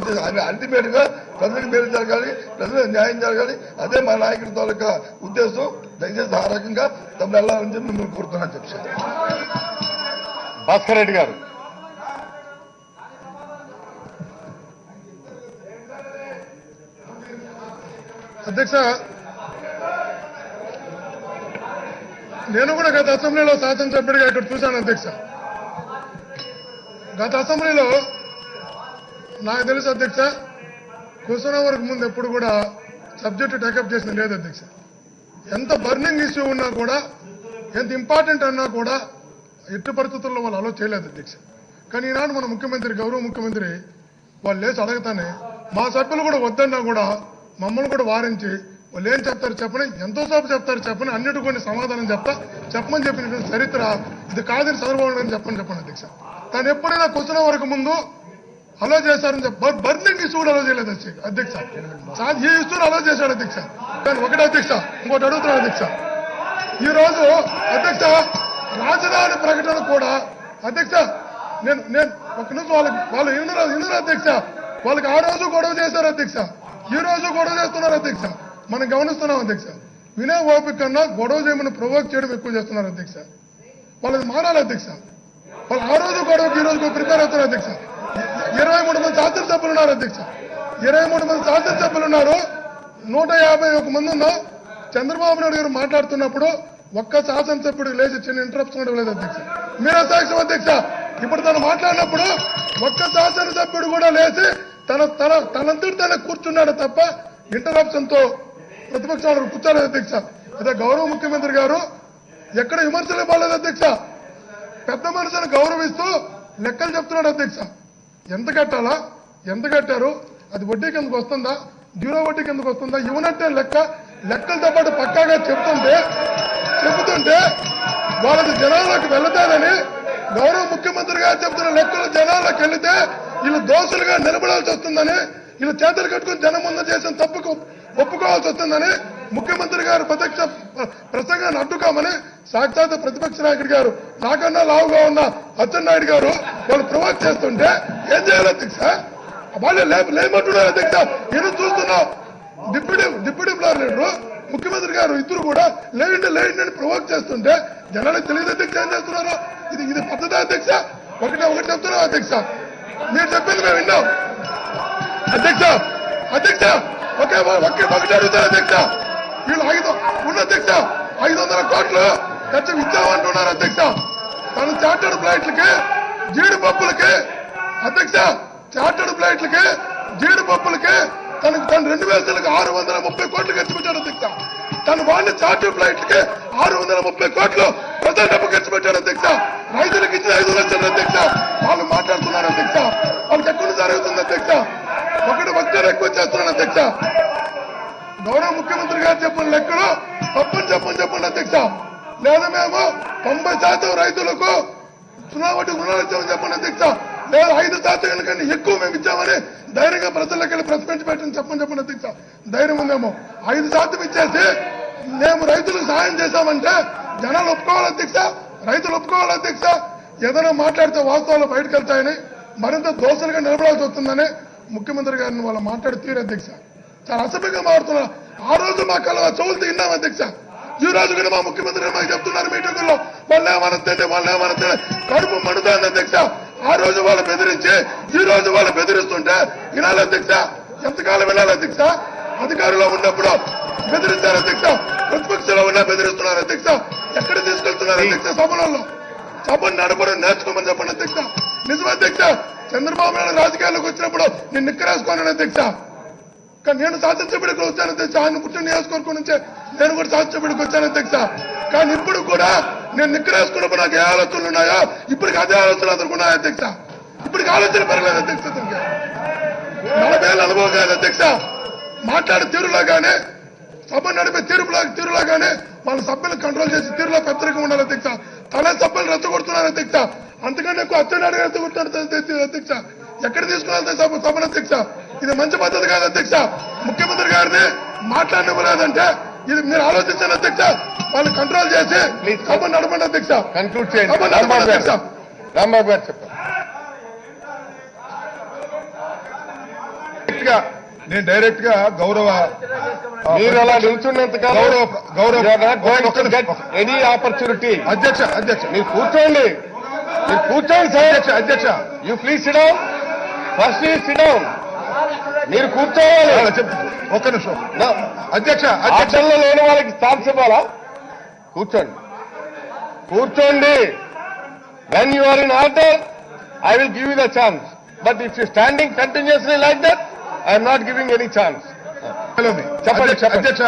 [SPEAKER 4] అల్టిమేట్ గా ప్రజలకు మేలు జరగాలి, ప్రజలకు న్యాయం జరగాలి. అదే మా నాయకుడి తాలూకా ఉద్దేశం. దయచేసి ఆ రకంగా తమను వెళ్ళాలని చెప్పి మిమ్మల్ని కోరుతున్నాను అధ్యక్ష.
[SPEAKER 3] భాస్కర్ రెడ్డి గారు.
[SPEAKER 2] అధ్యక్ష, నేను కూడా గత అసెంబ్లీలో శాసనసభ్యుడిగా ఇక్కడ చూశాను అధ్యక్ష. గత అసెంబ్లీలో నాకు తెలుసు అధ్యక్ష, క్వశ్చన్ అవర్కి ముందు ఎప్పుడు కూడా సబ్జెక్టు టేకప్ చేసిన లేదు అధ్యక్ష. ఎంత బర్నింగ్ ఇష్యూ ఉన్నా కూడా, ఎంత ఇంపార్టెంట్ అన్నా కూడా ఎట్టి పరిస్థితుల్లో వాళ్ళు అలో చేయలేదు అధ్యక్ష. కానీ ఈనాడు మన ముఖ్యమంత్రి, గౌరవ ముఖ్యమంత్రి వాళ్ళు లేచి అడగతానే మా సభ్యులు కూడా వద్దన్నా కూడా మమ్మల్ని కూడా వారించి వాళ్ళు ఏం చెప్తారు చెప్పని, ఎంతో సేపు చెప్తారు చెప్పని, అన్నిటి కొన్ని సమాధానం చెప్పమని చెప్పిన చరిత్ర ఇది కాదని చంద్రబాబు నాయుడు చెప్పండి అధ్యక్ష. తను ఎప్పుడైనా క్వశ్చన్ వరకు ముందు అలో చేశారని బర్నింగ్ ఇష్యూ కూడా అలో చేయలేదు అధ్యక్ష. ఈ ఇష్యూని అలో చేశాడు అధ్యక్ష. కానీ ఒకటే అధ్యక్ష, ఇంకోటి అడుగుతున్నాడు అధ్యక్ష. ఈ రోజు అధ్యక్ష రాజధాని ప్రకటన కూడా అధ్యక్ష నేను ఒక నిమిషం వాళ్ళు వినరు అధ్యక్ష. వాళ్ళకి ఆ రోజు గొడవ చేశారు అధ్యక్ష, ఈ రోజు గొడవ చేస్తున్నారు అధ్యక్ష. మనం గమనిస్తున్నాం అధ్యక్ష. వినే ఓపిక కన్నా గొడవ చేయమని ప్రొవోక్ చేయడం ఎక్కువ చేస్తున్నారు అధ్యక్ష. వాళ్ళది మారాలి అధ్యక్ష. వాళ్ళు ఆ రోజు గొడవకి ఈ రోజు ప్రిపేర్ అవుతున్నారు అధ్యక్ష. 23 మంది శాసనసభ్యులు ఉన్నారు అధ్యక్ష. 23 మంది శాసనసభ్యులు ఉన్నారు. 151 మంది ఉన్నాం. చంద్రబాబు నాయుడు గారు మాట్లాడుతున్నప్పుడు ఒక్క శాసనసభ్యుడికి లేచి చిన్న ఇంటరప్షన్ కూడా లేదు అధ్యక్ష. మీరే సాక్ష్యం అధ్యక్ష. ఇప్పుడు తను మాట్లాడినప్పుడు ఒక్క శాసనసభ్యుడు కూడా లేచి తనంతటి తన కూర్చున్నాడు తప్ప ఇంటరప్షన్ తో ప్రతిపక్షాలు కూర్చోలేదు అధ్యక్ష. అదే గౌరవ ముఖ్యమంత్రి గారు ఎక్కడ విమర్శలు ఇవ్వలేదు అధ్యక్ష. పెద్ద మనుషులను గౌరవిస్తూ లెక్కలు చెప్తున్నాడు అధ్యక్ష. ఎంత కట్టాలా, ఎంత కట్టారు, అది వడ్డీ కిందకు వస్తుందా, జీరో వడ్డీ కిందకు వస్తుందా, ఇవ్వనట్టే లెక్కలతో పాటు పక్కాగా చెబుతుంటే
[SPEAKER 4] వాళ్ళది జనాల్లోకి వెళ్తానని గౌరవ ముఖ్యమంత్రి గారు చెప్తున్న లెక్కలు జనాల్లోకి వెళ్తే వీళ్ళు దోషులుగా నిలబడాల్సి వస్తుందని, వీళ్ళు చేతులు కట్టుకుని జనం ముందు చేసిన తప్పుకు ఒప్పుకోవాల్సి వస్తుందని ముఖ్యమంత్రి గారు ప్రత్యక్ష ప్రసంగాన్ని అడ్డుకోమని సాక్షాత్ ప్రతిపక్ష నాయకుడు గారు నాకన్నా లావుగా ఉన్న అచ్చెన్నాయుడు గారు వాళ్ళు ప్రొవోక్ చేస్తుంటే ఏం చేయాలి అధ్యక్ష? వాళ్ళు లేమంటున్నారు అధ్యక్ష. నేను చూస్తున్నాం డిప్యూటీ ఫ్లోర్ లీడరు ముఖ్యమంత్రి గారు ఇద్దరు కూడా లేండి అని ప్రొవోక్ చేస్తుంటే జనాలకు తెలియదు అధ్యక్ష ఏం చేస్తున్నారు. ఇది పద్ధతి అధ్యక్ష. ఒకటి చెప్తున్నాం అధ్యక్ష, మీరు చెప్పింది మేము విన్నాం అధ్యక్ష. ఒకటి అడుగుతారు అధ్యక్ష, వీళ్ళు ఉన్న అధ్యక్ష 500 కోట్లు ఖర్చు ఇచ్చామంటున్నారు అధ్యక్ష. తను చార్టర్డ్ ఫ్లైట్లకి జీడిపప్పులకి అధ్యక్ష, చార్టర్డ్ ఫ్లైట్లకి జీడిపప్పులకి తను 2000 630 కోట్లు ఖర్చు పెట్టాడు అధ్యక్ష. తను వాడిన చార్టర్డ్ ఫ్లైట్లకి 630 కోట్లు ప్రజల డబ్బు ఖర్చు పెట్టాడు అధ్యక్ష. రైతులకు ఇచ్చిన 5 లక్షలు అధ్యక్ష. వాళ్ళు మాట్లాడుతున్నారు అధ్యక్ష, వాళ్ళకి ఎక్కడ జరుగుతుంది అధ్యక్ష. ఒకటి వక్తలు ఎక్కువ చేస్తున్నాను అధ్యక్ష. గౌరవ ముఖ్యమంత్రి గారు చెప్పిన లెక్కలు తప్పని చెప్పండి అధ్యక్ష. లేదా మేము 90% రైతులకు సున్నావటి రుణాలు ఇచ్చామని చెప్పండి అధ్యక్ష. లేదా 5% కన్నా ఎక్కువ మేము ఇచ్చామని ధైర్యంగా ప్రజల్లోకి వెళ్ళి ప్రెస్ మీట్ పెట్టని చెప్పండి అధ్యక్ష. ధైర్యం ఉందేమో 5% ఇచ్చేసి మేము రైతులకు సహాయం చేశామంటే జనాలు ఒప్పుకోవాలి అధ్యక్ష, రైతులు ఒప్పుకోవాలి అధ్యక్ష. ఏదైనా మాట్లాడితే వాస్తవాలు బయటకు వెళ్తాయని మరింత దోషులుగా నిలబడాల్సి వస్తుందని ముఖ్యమంత్రి గారిని వాళ్ళు మాట్లాడి తీరు అధ్యక్ష. చాలా అసభ్యంగా మారుతున్నారు. ఆ రోజు మా కళ్ళ చెవులతో విన్నాం అధ్యక్ష. ఈ రోజు కూడా మా ముఖ్యమంత్రి మాకు చెప్తున్నారు మీటింగుల్లో వాళ్ళు ఏమనొద్దండి కడుపు మండుతుంది అధ్యక్ష. ఆ రోజు వాళ్ళు బెదిరించి ఈ రోజు వాళ్ళు బెదిరిస్తుంటే వినాలి అధ్యక్ష. ఎంతకాలం వినాలి అధ్యక్ష? అధికారంలో ఉన్నప్పుడు బెదిరించారు అధ్యక్ష, ప్రతిపక్షంలో ఉన్నా బెదిరిస్తున్నారు అధ్యక్ష. ఎక్కడ తీసుకెళ్తున్నారు అధ్యక్ష? సభను నడపడం నేర్చుకోమని చెప్పండి అధ్యక్ష. నిజం అధ్యక్ష, చంద్రబాబు నాయుడు రాజకీయాల్లోకి వచ్చినప్పుడు నేను నిక్కరేసుకోను అధ్యక్ష. కానీ నేను శాసనసభ్యుడికి వచ్చాను అధ్యక్ష. ఆయన పుట్టిన నియోజకవర్గం నుంచే నేను కూడా శాసనసభ్యుడికి వచ్చాను అధ్యక్ష. కానీ ఇప్పుడు కూడా నేను నిక్కరేసుకున్నప్పుడు నాకు ఏ ఆలోచనలు ఉన్నాయో ఇప్పటికి అదే ఆలోచనలు అందుకున్నాయి అధ్యక్ష. ఇప్పటికి ఆలోచన పెరగలేదు అధ్యక్ష. 40 ఏళ్ళ అనుభవం కాదు అధ్యక్ష. మాట్లాడే తీరులో కానీ సభ నడిపే తీరులో కానీ వాళ్ళ సభ్యులు కంట్రోల్ చేసి తీరులో పెద్దరికం ఉండాలి అధ్యక్ష. తనే సభ్యులు రెచ్చగొడుతున్నారు అధ్యక్ష. అంతకంటే ఎక్కువ అచ్చెన్నాయుడు రెచ్చగొడుతున్నారు అధ్యక్ష. ఎక్కడ తీసుకున్నారు సభను అధ్యక్ష? ఇది మంచి పద్ధతి కాదు అధ్యక్ష. ముఖ్యమంత్రి గారిని మాట్లాడలేదంటే ఇది మీరు ఆలోచించండి అధ్యక్ష. వాళ్ళు కంట్రోల్ చేసి సభ నడపండి అధ్యక్ష.
[SPEAKER 3] కన్క్లూడ్ చేయండి.
[SPEAKER 4] సభ నడపండి అధ్యక్ష.
[SPEAKER 3] రాంబాబు గారు చెప్పండి.
[SPEAKER 4] డైరెక్ట్ గా గౌరవ
[SPEAKER 3] మీరు అలా నిల్చున్నంత ఎనీ ఆపర్చునిటీ
[SPEAKER 4] అధ్యక్ష
[SPEAKER 3] మీరు కూర్చోండి సార్.
[SPEAKER 4] అధ్యక్ష
[SPEAKER 3] you please SIT down. First SIT down. మీరు కూర్చోవాలి.
[SPEAKER 4] ఒక్క నిమిషం అధ్యక్ష.
[SPEAKER 3] ఆచరణలో లేని వాళ్ళకి ఛాన్స్ ఇవ్వాలా? కూర్చోండి. When you are in order I will give you the chance. But if you standing continuously like that I'm not giving any chance.
[SPEAKER 4] చెప్పండి అధ్యక్ష.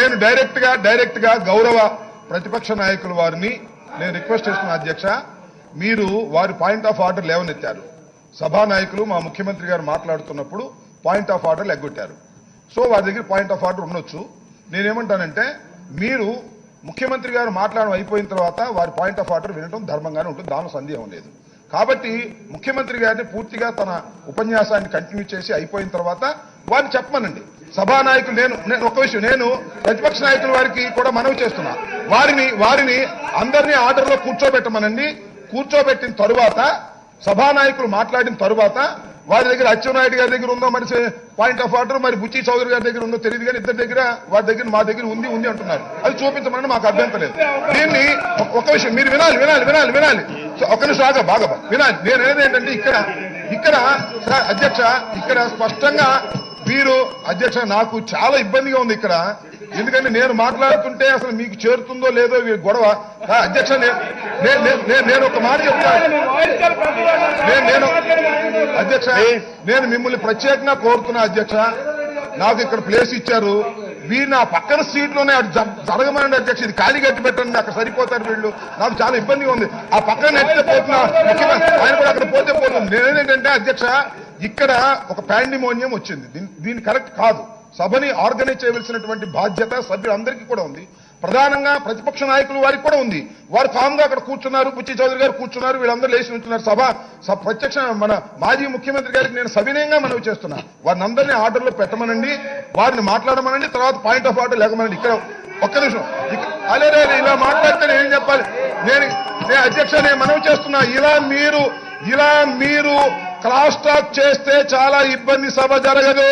[SPEAKER 4] నేను డైరెక్ట్ గా గౌరవ ప్రతిపక్ష నాయకుల వారిని నేను రిక్వెస్ట్ చేస్తున్నా అధ్యక్ష. మీరు వారి పాయింట్ ఆఫ్ ఆర్డర్ లేవనెత్తారు. సభానాయకులు మా ముఖ్యమంత్రి గారు మాట్లాడుతున్నప్పుడు పాయింట్ ఆఫ్ ఆర్డర్ ఎగ్గొట్టారు. సో వారి దగ్గర పాయింట్ ఆఫ్ ఆర్డర్ ఉండొచ్చు. నేనేమంటానంటే మీరు ముఖ్యమంత్రి గారు మాట్లాడడం అయిపోయిన తర్వాత వారి పాయింట్ ఆఫ్ ఆర్డర్ వినడం ధర్మంగానే ఉంటుంది, దానిలో సందేహం లేదు. కాబట్టి ముఖ్యమంత్రి గారిని పూర్తిగా తన ఉపన్యాసాన్ని కంటిన్యూ చేసి అయిపోయిన తర్వాత వారిని చెప్పమనండి. సభానాయకులు నేను ఒక విషయం నేను ప్రతిపక్ష నాయకుల వారికి కూడా మనవి చేస్తున్నా. వారిని అందరినీ ఆర్డర్లో కూర్చోబెట్టమనండి. కూర్చోబెట్టిన తరువాత సభానాయకులు మాట్లాడిన తరువాత వారి దగ్గర అచ్చెన్నాయుడు గారి దగ్గర ఉందో మరి పాయింట్ ఆఫ్ ఆర్డర్, మరి బుచ్చి చౌదరి గారి దగ్గర ఉందో తెలియదు కానీ ఇద్దరి దగ్గర వారి దగ్గర మా దగ్గర ఉంది అంటున్నారు. అది చూపించమని మాకు అభ్యంతరం లేదు. దీన్ని ఒక విషయం మీరు వినాలి. ఒక నిమిషం బాగా వినాలి. నేను ఏంటంటే ఇక్కడ అధ్యక్ష ఇక్కడ స్పష్టంగా మీరు అధ్యక్ష నాకు చాలా ఇబ్బందిగా ఉంది ఇక్కడ. ఎందుకంటే నేను మాట్లాడుతుంటే అసలు మీకు చేరుతుందో లేదో గొడవ. అధ్యక్ష నేను ఒక మాట చెప్తాను. అధ్యక్ష నేను మిమ్మల్ని ప్రత్యేకంగా కోరుతున్నా అధ్యక్ష. నాకు ఇక్కడ ప్లేస్ ఇచ్చారు. వీరు నా పక్కన సీట్లోనే అటు జరగమనండి అధ్యక్ష. ఇది ఖాళీ కట్టి పెట్టండి, అక్కడ సరిపోతారు వీళ్ళు. నాకు చాలా ఇబ్బందిగా ఉంది. ఆ పక్కన నెట్టితే పోతున్నా, ఆయన కూడా అక్కడ పోతే పోతుంది. నేనేంటంటే అధ్యక్ష ఇక్కడ ఒక పాండిమోనియం వచ్చింది. దీన్ని కరెక్ట్ కాదు. సభని ఆర్గనైజ్ చేయవలసినటువంటి బాధ్యత సభ్యులందరికీ కూడా ఉంది.
[SPEAKER 5] ప్రధానంగా ప్రతిపక్ష నాయకులు వారికి కూడా ఉంది. వారు కామ్గా అక్కడ కూర్చున్నారు, బుచ్చి చౌదరి గారు కూర్చున్నారు, వీళ్ళందరూ లేచి ఉంటున్నారు. ప్రత్యక్ష మన మాజీ ముఖ్యమంత్రి గారికి నేను సవినయంగా మనవి చేస్తున్నా, వారిని అందరినీ ఆర్డర్లో పెట్టమనండి, వారిని మాట్లాడమనండి, తర్వాత పాయింట్ ఆఫ్ ఆర్డర్ లేకమనండి. ఇక్కడ ఒక్క నిమిషం, అలే ఇలా మాట్లాడితే నేను ఏం చెప్పాలి? నేను అధ్యక్ష నేను మనవి చేస్తున్నా, ఇలా మీరు క్రాస్ టాక్ చేస్తే చాలా ఇబ్బంది, సభ జరగదు.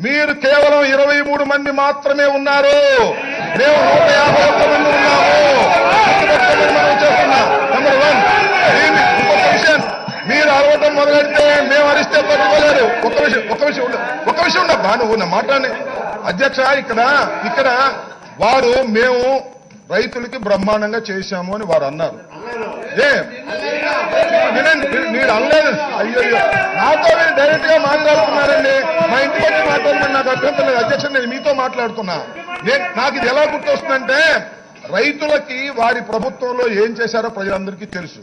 [SPEAKER 5] మీరు కేవలం 23 మంది మాత్రమే ఉన్నారు, మేము 151 మంది ఉన్నాము. మనం చేస్తున్నా నెంబర్ 1. ఇంకొక విషయం, మీరు అరవటం మొదలెడితే మేము అరిస్తే పట్టుకోలేరు. ఒక్క విషయం ఉండబ్బా, నువ్వు నా మాట్లాడి అధ్యక్ష. ఇక్కడ వారు మేము రైతులకి బ్రహ్మాండంగా చేశాము అని వారు అన్నారు. మీరు అనలేదు. అయ్యో, నాతో మీరు డైరెక్ట్ గా మాట్లాడుతున్నారండి. మా ఇంటికి వచ్చి మాట్లాడమని నాకు అభ్యంతరం లేదు అధ్యక్ష. నేను మీతో మాట్లాడుతున్నా. నాకు ఇది ఎలా గుర్తొస్తుందంటే, రైతులకి వారి ప్రభుత్వంలో ఏం చేశారో ప్రజలందరికీ తెలుసు.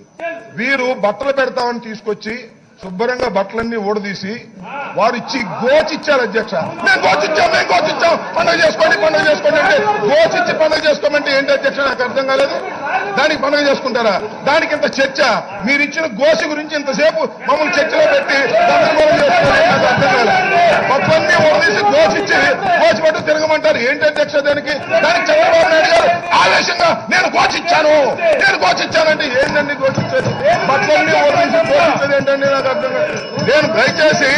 [SPEAKER 5] వీరు బట్టలు పెడతామని తీసుకొచ్చి శుభ్రంగా బట్టలన్నీ ఓడదీసి వారు ఇచ్చి గోచిచ్చారు అధ్యక్ష. మేము గోచిచ్చాం పండుగ చేసుకోండి అంటే గోచిచ్చి పండుగ చేసుకోమంటే ఏంటి అధ్యక్ష? నాకు అర్థం కాలేదు. దానికి పండుగ చేసుకుంటారా? దానికి ఇంత చర్చ, మీరు ఇచ్చిన గోసి గురించి ఇంతసేపు మమ్మల్ని చర్చలో పెట్టి గందరగోళం చేసుకోండి, నాకు అర్థం కాలేదు. మొత్తాన్ని ఓడదీసి గోచిపట్టు తిరగమంటారు ఏంటి అధ్యక్ష? దానికి చంద్రబాబు నాయుడు గారు ఆవేశంగా నేను గోచిచ్చానంటే ఏంటండి గోచిచ్చేది? మొత్తాన్ని ఓడదీసి గోచిచ్చేది ఏంటండి? నాకు అర్థం కాలేదు. నేను దయచేసి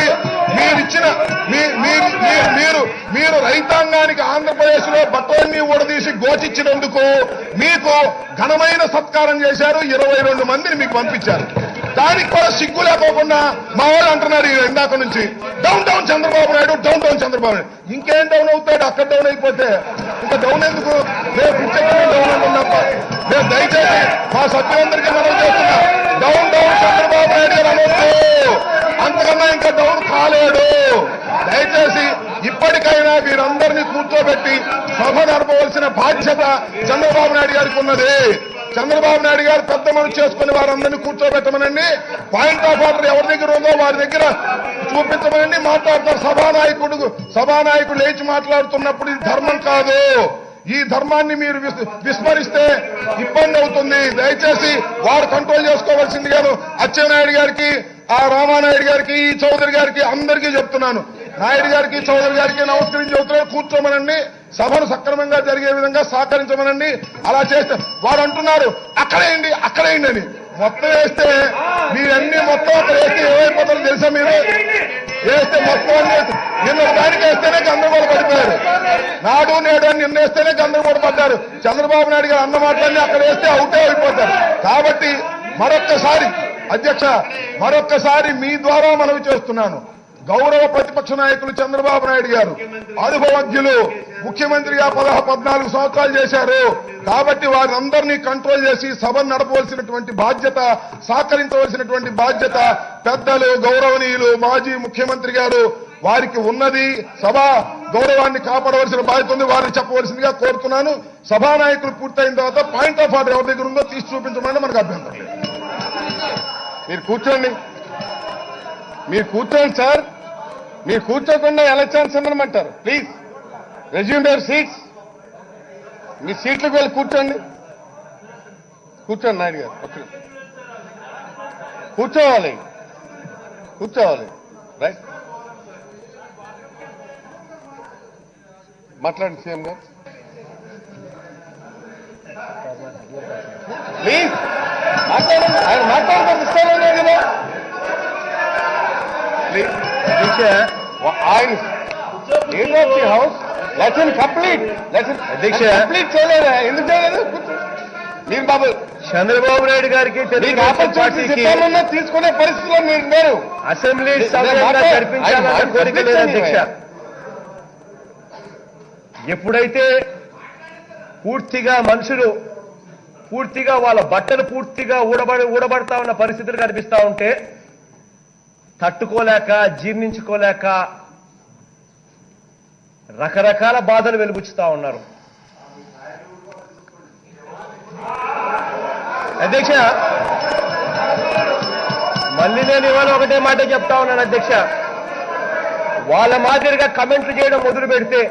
[SPEAKER 5] మీరు రైతాంగానికి ఆంధ్రప్రదేశ్ లో బట్టలన్నీ ఊడదీసి గోచిచ్చినందుకు మీకు ఘనమైన సత్కారం చేశారు. 22 మందిని మీకు పంపించారు. దానికి కూడా సిగ్గు లేకోకుండా మా వాళ్ళు అంటున్నారు ఇందాక నుంచి డౌన్ చంద్రబాబు నాయుడు. ఇంకేం డౌన్ అవుతాడు? అక్కడ డౌన్ అయిపోతే ఇంకా డౌన్ ఎందుకు? మేము డౌన్ అంటున్నాం. మేము దయచేసి మా సభ్యులందరికీ మనం చేస్తున్నా, డౌన్ చంద్రబాబు నాయుడు గారు అనొద్దు. అంతకన్నా ఇంకా డౌన్ కాలేడు. దయచేసి ఇప్పటికైనా వీరందరినీ కూర్చోబెట్టి సభ నడపవలసిన బాధ్యత చంద్రబాబు నాయుడు గారికి ఉన్నది. చంద్రబాబు నాయుడు గారు పెద్ద మనసు చేసుకుని వారందరినీ కూర్చోబెట్టమనండి. పాయింట్ ఆఫ్ ఆర్డర్ ఎవరి దగ్గర ఉందో వారి దగ్గర చూపించమనండి. మాట్లాడతారు. సభానాయకుడు లేచి మాట్లాడుతున్నప్పుడు ఇది ధర్మం కాదు. ఈ ధర్మాన్ని మీరు విస్మరిస్తే ఇబ్బంది అవుతుంది. దయచేసి వారు కంట్రోల్ చేసుకోవాల్సింది కాదు. అచ్చెన్నాయుడు గారికి, ఆ రామానాయుడు గారికి, ఈ చౌదరి గారికి అందరికీ చెప్తున్నాను, నాయుడు గారికి, చౌదరి గారికి నమస్కరించి చెబుతున్నాను, కూర్చోమనండి. సభను సక్రమంగా జరిగే విధంగా సహకరించమనండి. అలా చేస్తే వారు అంటున్నారు అక్కడేయండి అని. మొత్తం వేస్తే మీరన్నీ మొత్తం అక్కడ వేస్తే ఏమైపోతారో తెలుసా? మీరు వేస్తే మొత్తం నిన్న దానికి వేస్తేనే గందరగోళ పడిపోయారు. నాడు నేడు అని నిన్న వేస్తేనే గందరగోళ పడ్డారు. చంద్రబాబు నాయుడు గారు అన్న మాటలన్నీ అక్కడ వేస్తే అవుటే అయిపోతారు. కాబట్టి మరొక్కసారి అధ్యక్ష, మీ ద్వారా మనవి చేస్తున్నాను, గౌరవ ప్రతిపక్ష నాయకులు చంద్రబాబు నాయుడు గారు అనుభవజ్ఞులు, ముఖ్యమంత్రిగా 14 సంవత్సరాలు చేశారు. కాబట్టి వారందరినీ కంట్రోల్ చేసి సభను నడపవలసినటువంటి బాధ్యత, సహకరించవలసినటువంటి బాధ్యత పెద్దలు, గౌరవనీయులు మాజీ ముఖ్యమంత్రి గారు వారికి ఉన్నది. సభ గౌరవాన్ని కాపాడవలసిన బాధ్యత ఉంది. వారిని చెప్పవలసిందిగా కోరుతున్నాను. సభానాయకులు పూర్తయిన తర్వాత పాయింట్ ఆఫ్ ఆర్డర్ ఎవరి దగ్గర ఉందో తీసి చూపించమని మనకు అభ్యంతరం లేదు. మీరు కూర్చోండి సార్. మీరు కూర్చోకుండా ఎలక్షన్స్ ఉండమంటారు. Please resume your seats. మీ సీట్లకు వెళ్ళి కూర్చోండి. నాయుడు గారు కూర్చోవాలి. రైట్, మాట్లాడండి సీఎం గారు ప్లీజ్. మాట్లాడండి. ఆయన మాట్లాడతారు ఇస్తారనే కదా. ఆయన హౌస్ లెసన్ కంప్లీట్ చేయలేదా? ఎందుకు చేయలేదు? మీరు బాబు
[SPEAKER 3] చంద్రబాబు నాయుడు గారికి
[SPEAKER 5] తీసుకునే పరిస్థితిలో మీరు లేరు.
[SPEAKER 3] అసెంబ్లీ జరిపించాలన్న కోరిక లేదు అధ్యక్ష. ఎప్పుడైతే పూర్తిగా మనుషులు వాళ్ళ బట్టలు పూర్తిగా ఊడబడతా ఉన్న పరిస్థితులు కనిపిస్తా ఉంటే తట్టుకోలేక, జీర్ణించుకోలేక రకరకాల బాధలు వెలుగుచ్చుతా ఉన్నారు. అధ్యక్ష, మళ్ళీ నేను ఇవాళ ఒకటే మాట చెప్తా ఉన్నాను అధ్యక్ష. వాళ్ళ మాదిరిగా కమెంట్లు చేయడం మొదలు పెడితే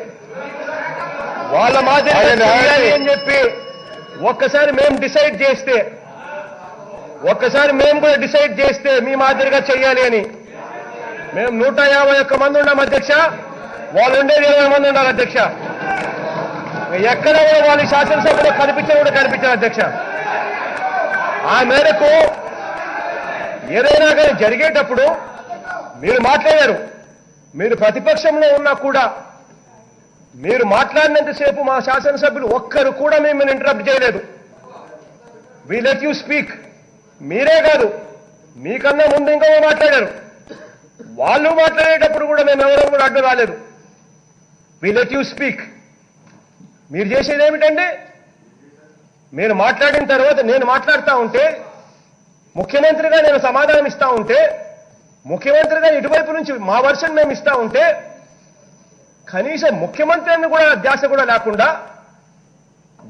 [SPEAKER 1] వాళ్ళ మాదిరిగా చేయాలి అని చెప్పి ఒక్కసారి మేము డిసైడ్ చేస్తే, ఒక్కసారి మేము కూడా డిసైడ్ చేస్తే మీ మాదిరిగా చేయాలి అని, మేము 151 మంది ఉన్నాం అధ్యక్ష, వాళ్ళు ఉండేది 20 మంది ఉన్నారు అధ్యక్ష. ఎక్కడ కూడా వాళ్ళ శాసనసభలో కనిపించారు అధ్యక్ష. ఆ మేరకు ఏదైనా కానీ జరిగేటప్పుడు మీరు మాట్లాడారు, మీరు ప్రతిపక్షంలో ఉన్నా కూడా మీరు మాట్లాడినంతసేపు మా శాసనసభ్యులు ఒక్కరు కూడా మిమ్మల్ని ఇంటరప్ట్ చేయలేదు. వి లెట్ యూ స్పీక్. మీరే కాదు, మీకన్నా ముందు ఇంకా మాట్లాడారు. వాళ్ళు మాట్లాడేటప్పుడు కూడా మేము ఎవరూ కూడా అడ్డు రాలేదు. వి లెట్ యూ స్పీక్. మీరు చేసేది ఏమిటంటే, మీరు మాట్లాడిన తర్వాత నేను మాట్లాడుతూ ఉంటే, ముఖ్యమంత్రిగా నేను సమాధానం ఇస్తా ఉంటే, ముఖ్యమంత్రిగా ఇటువైపు నుంచి మా వర్షన్ మేము ఇస్తా ఉంటే, కనీసం ముఖ్యమంత్రిని కూడా ధ్యాస కూడా లేకుండా,